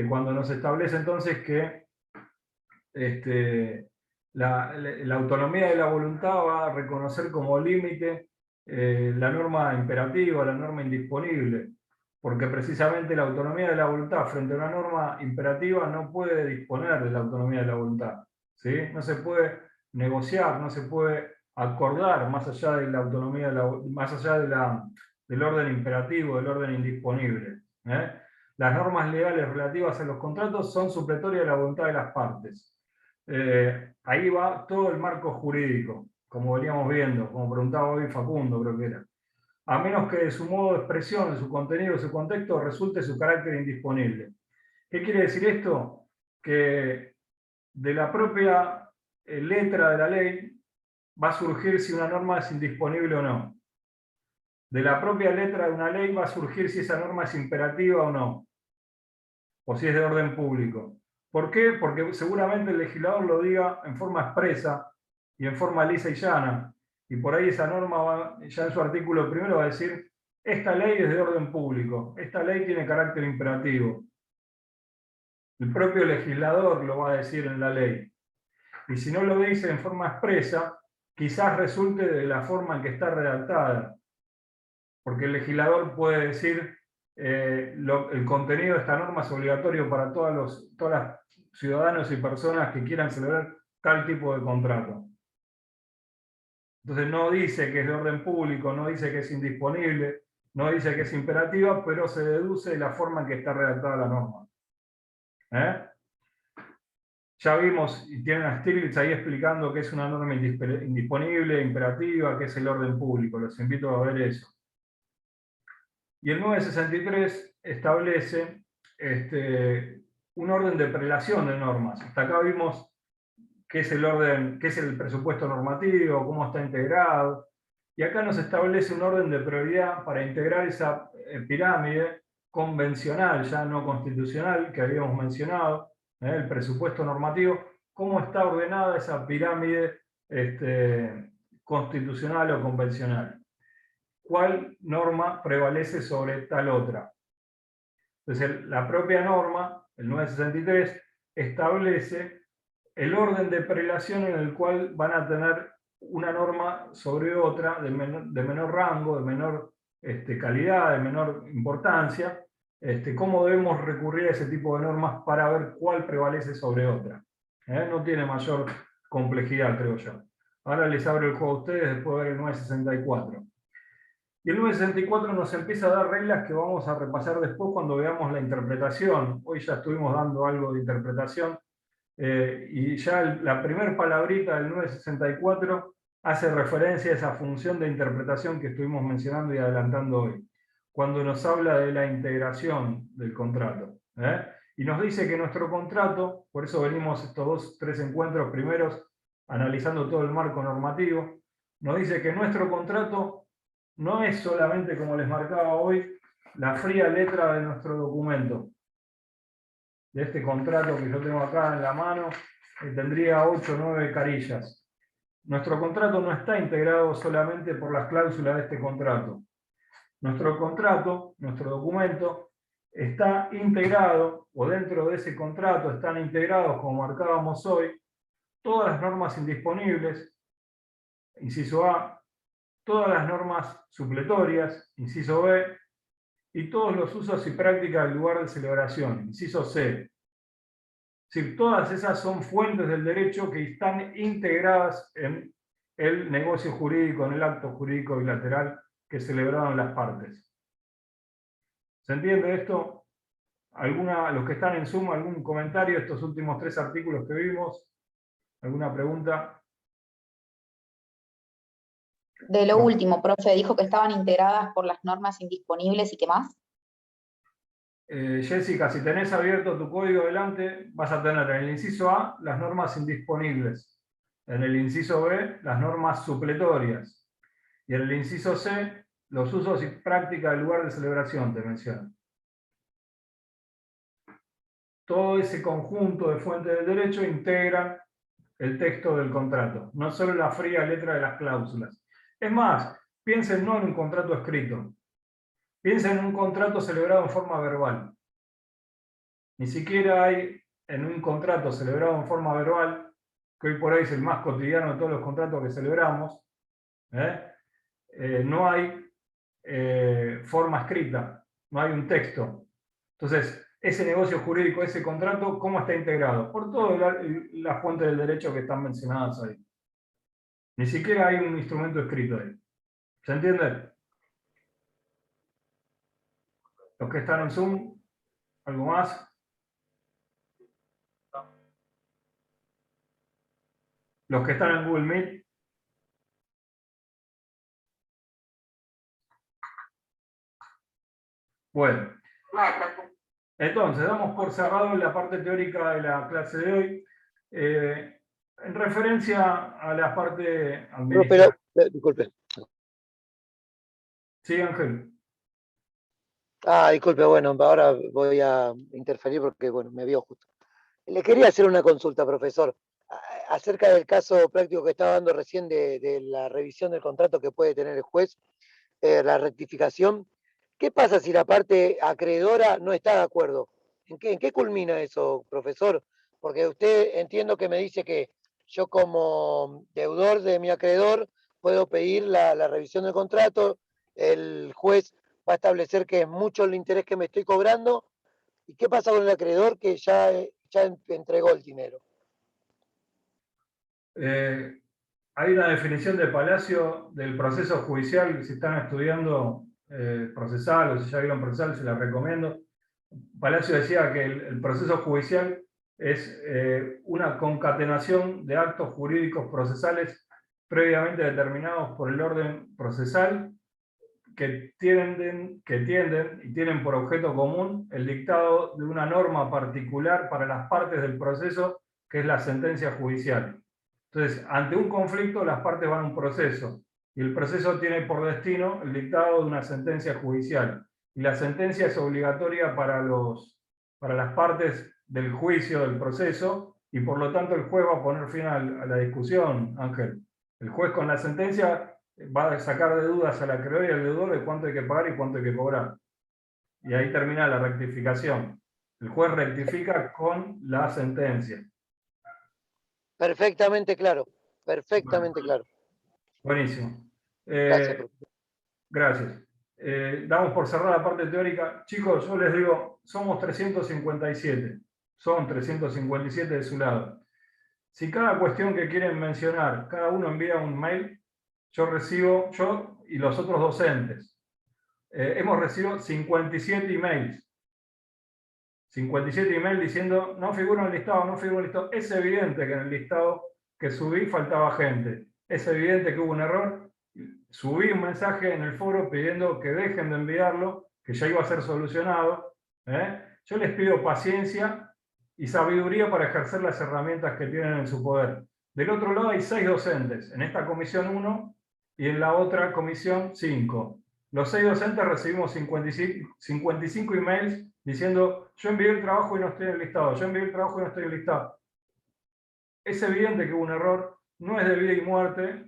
cuando nos establece entonces que la autonomía de la voluntad va a reconocer como límite la norma imperativa, la norma indisponible, porque precisamente la autonomía de la voluntad frente a una norma imperativa no puede disponer de la autonomía de la voluntad, ¿sí? No se puede negociar, no se puede acordar más allá de la autonomía, más allá del orden imperativo, del orden indisponible. Las normas legales relativas a los contratos son supletorias de la voluntad de las partes. Ahí va todo el marco jurídico, como veníamos viendo, como preguntaba hoy Facundo, creo que era. A menos que de su modo de expresión, de su contenido, de su contexto, resulte su carácter indisponible. ¿Qué quiere decir esto? Que de la propia letra de la ley va a surgir si una norma es indisponible o no. De la propia letra de una ley va a surgir si esa norma es imperativa o no, o si es de orden público. ¿Por qué? Porque seguramente el legislador lo diga en forma expresa y en forma lisa y llana. Y por ahí esa norma, ya en su artículo primero, va a decir, esta ley es de orden público, esta ley tiene carácter imperativo. El propio legislador lo va a decir en la ley. Y si no lo dice en forma expresa, quizás resulte de la forma en que está redactada. Porque el legislador puede decir, el contenido de esta norma es obligatorio para todos los ciudadanos y personas que quieran celebrar tal tipo de contrato. Entonces no dice que es de orden público, no dice que es indisponible, no dice que es imperativa, pero se deduce de la forma en que está redactada la norma. Ya vimos, y tienen a Stiglitz ahí explicando qué es una norma indisponible, imperativa, qué es el orden público. Los invito a ver eso. Y el 963 establece un orden de prelación de normas. Hasta acá vimos qué es el orden, qué es el presupuesto normativo, cómo está integrado. Y acá nos establece un orden de prioridad para integrar esa pirámide convencional, ya no constitucional, que habíamos mencionado, el presupuesto normativo, cómo está ordenada esa pirámide constitucional o convencional. ¿Cuál norma prevalece sobre tal otra? Entonces, la propia norma, el 963, establece el orden de prelación en el cual van a tener una norma sobre otra de menor rango, de menor calidad, de menor importancia, cómo debemos recurrir a ese tipo de normas para ver cuál prevalece sobre otra. No tiene mayor complejidad, creo yo. Ahora les abro el juego a ustedes después de ver el 964. Y el 964 nos empieza a dar reglas que vamos a repasar después cuando veamos la interpretación. Hoy ya estuvimos dando algo de interpretación. Y ya la primera palabrita del 964 hace referencia a esa función de interpretación que estuvimos mencionando y adelantando hoy, cuando nos habla de la integración del contrato. Y nos dice que nuestro contrato, por eso venimos estos 3 encuentros primeros analizando todo el marco normativo, nos dice que nuestro contrato no es solamente, como les marcaba hoy, la fría letra de nuestro documento, de este contrato que yo tengo acá en la mano, que tendría 8 o 9 carillas. Nuestro contrato no está integrado solamente por las cláusulas de este contrato. Nuestro contrato, nuestro documento, está integrado, o dentro de ese contrato están integrados, como marcábamos hoy, todas las normas indisponibles, inciso A, todas las normas supletorias, inciso B, y todos los usos y prácticas del lugar de celebración, inciso C. Es decir, todas esas son fuentes del derecho que están integradas en el negocio jurídico, en el acto jurídico bilateral que celebraron las partes. ¿Se entiende esto? Los que están en Zoom, algún comentario de estos últimos 3 artículos que vimos? ¿Alguna pregunta? De lo último, profe, dijo que estaban integradas por las normas indisponibles y qué más. Jessica, si tenés abierto tu código delante, vas a tener en el inciso A las normas indisponibles, en el inciso B las normas supletorias, y en el inciso C los usos y prácticas del lugar de celebración, te menciono. Todo ese conjunto de fuentes del derecho integran el texto del contrato, no solo la fría letra de las cláusulas. Es más, piensen no en un contrato escrito, piensen en un contrato celebrado en forma verbal. Ni siquiera hay en un contrato celebrado en forma verbal, que hoy por hoy es el más cotidiano de todos los contratos que celebramos, no hay forma escrita, no hay un texto. Entonces, ese negocio jurídico, ese contrato, ¿cómo está integrado? Por todas las fuentes del derecho que están mencionadas ahí. Ni siquiera hay un instrumento escrito ahí. ¿Se entiende? Los que están en Zoom, ¿algo más? Los que están en Google Meet. Bueno. Entonces, damos por cerrado la parte teórica de la clase de hoy. En referencia a la parte administrativa. Disculpe. Sí, Ángel. Disculpe, bueno, ahora voy a interferir porque, bueno, me vio justo. Le quería hacer una consulta, profesor, acerca del caso práctico que estaba dando recién de la revisión del contrato que puede tener el juez, la rectificación. ¿Qué pasa si la parte acreedora no está de acuerdo? ¿En qué culmina eso, profesor? Porque usted entiendo que me dice que yo como deudor de mi acreedor puedo pedir la revisión del contrato, el juez va a establecer que es mucho el interés que me estoy cobrando. ¿Y qué pasa con el acreedor que ya entregó el dinero? Hay una definición de Palacio del proceso judicial, que si están estudiando procesal o si ya vieron procesal, se la recomiendo. Palacio decía que el proceso judicial es una concatenación de actos jurídicos procesales previamente determinados por el orden procesal que tienden y tienen por objeto común el dictado de una norma particular para las partes del proceso, que es la sentencia judicial. Entonces, ante un conflicto, las partes van a un proceso, y el proceso tiene por destino el dictado de una sentencia judicial. Y la sentencia es obligatoria para las partes del juicio, del proceso, y por lo tanto el juez va a poner fin a la discusión, Ángel. El juez con la sentencia va a sacar de dudas al acreedor y al deudor de cuánto hay que pagar y cuánto hay que cobrar. Y ahí termina la rectificación. El juez rectifica con la sentencia. Perfectamente claro, perfectamente claro. Buenísimo. Gracias, profesor. Gracias. Damos por cerrada la parte teórica. Chicos, yo les digo, somos 357. Son 357 de su lado. Si cada cuestión que quieren mencionar, cada uno envía un mail, yo y los otros docentes, hemos recibido 57 emails. 57 emails diciendo, no figura en el listado, no figura en el listado. Es evidente que en el listado que subí faltaba gente. Es evidente que hubo un error. Subí un mensaje en el foro pidiendo que dejen de enviarlo, que ya iba a ser solucionado. Yo les pido paciencia y sabiduría para ejercer las herramientas que tienen en su poder. Del otro lado hay 6 docentes, en esta comisión 1 y en la otra comisión 5. los 6 docentes recibimos 55 emails diciendo, yo envié el trabajo y no estoy enlistado, yo envié el trabajo y no estoy enlistado. Es evidente que hubo un error, no es de vida y muerte,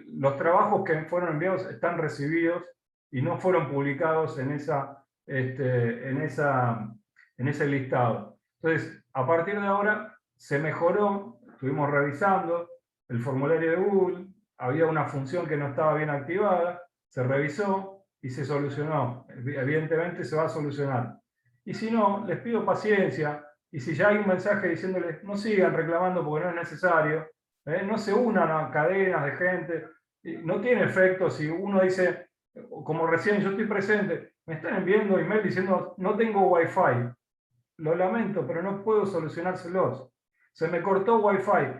los trabajos que fueron enviados están recibidos y no fueron publicados en ese listado. Entonces, a partir de ahora se mejoró, estuvimos revisando el formulario de Google, había una función que no estaba bien activada, se revisó y se solucionó. Evidentemente se va a solucionar. Y si no, les pido paciencia, y si ya hay un mensaje diciéndoles no sigan reclamando porque no es necesario, no se unan a cadenas de gente, no tiene efecto si uno dice, como recién yo estoy presente, me están enviando email diciendo no tengo wifi, lo lamento, pero no puedo solucionárselos, se me cortó wifi,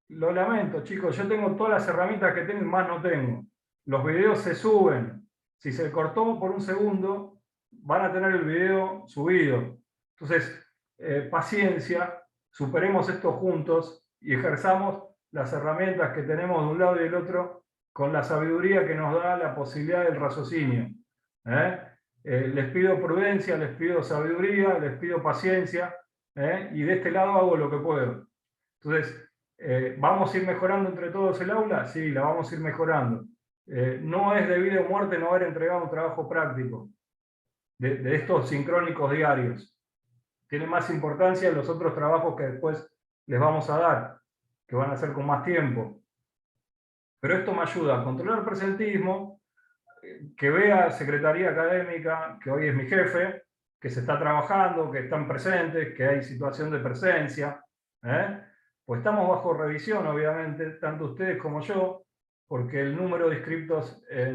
lo lamento chicos, yo tengo todas las herramientas que tengo y más no tengo, los videos se suben, si se cortó por un segundo van a tener el video subido, entonces paciencia, superemos esto juntos y ejerzamos las herramientas que tenemos de un lado y del otro con la sabiduría que nos da la posibilidad del raciocinio. Les pido prudencia, les pido sabiduría, les pido paciencia, y de este lado hago lo que puedo. Entonces, ¿vamos a ir mejorando entre todos el aula? Sí, la vamos a ir mejorando. No es de vida o muerte no haber entregado un trabajo práctico de estos sincrónicos diarios. Tiene más importancia los otros trabajos que después les vamos a dar, que van a ser con más tiempo. Pero esto me ayuda a controlar el presentismo, que vea Secretaría Académica, que hoy es mi jefe, que se está trabajando, que están presentes, que hay situación de presencia. Pues estamos bajo revisión, obviamente, tanto ustedes como yo, porque el número de inscriptos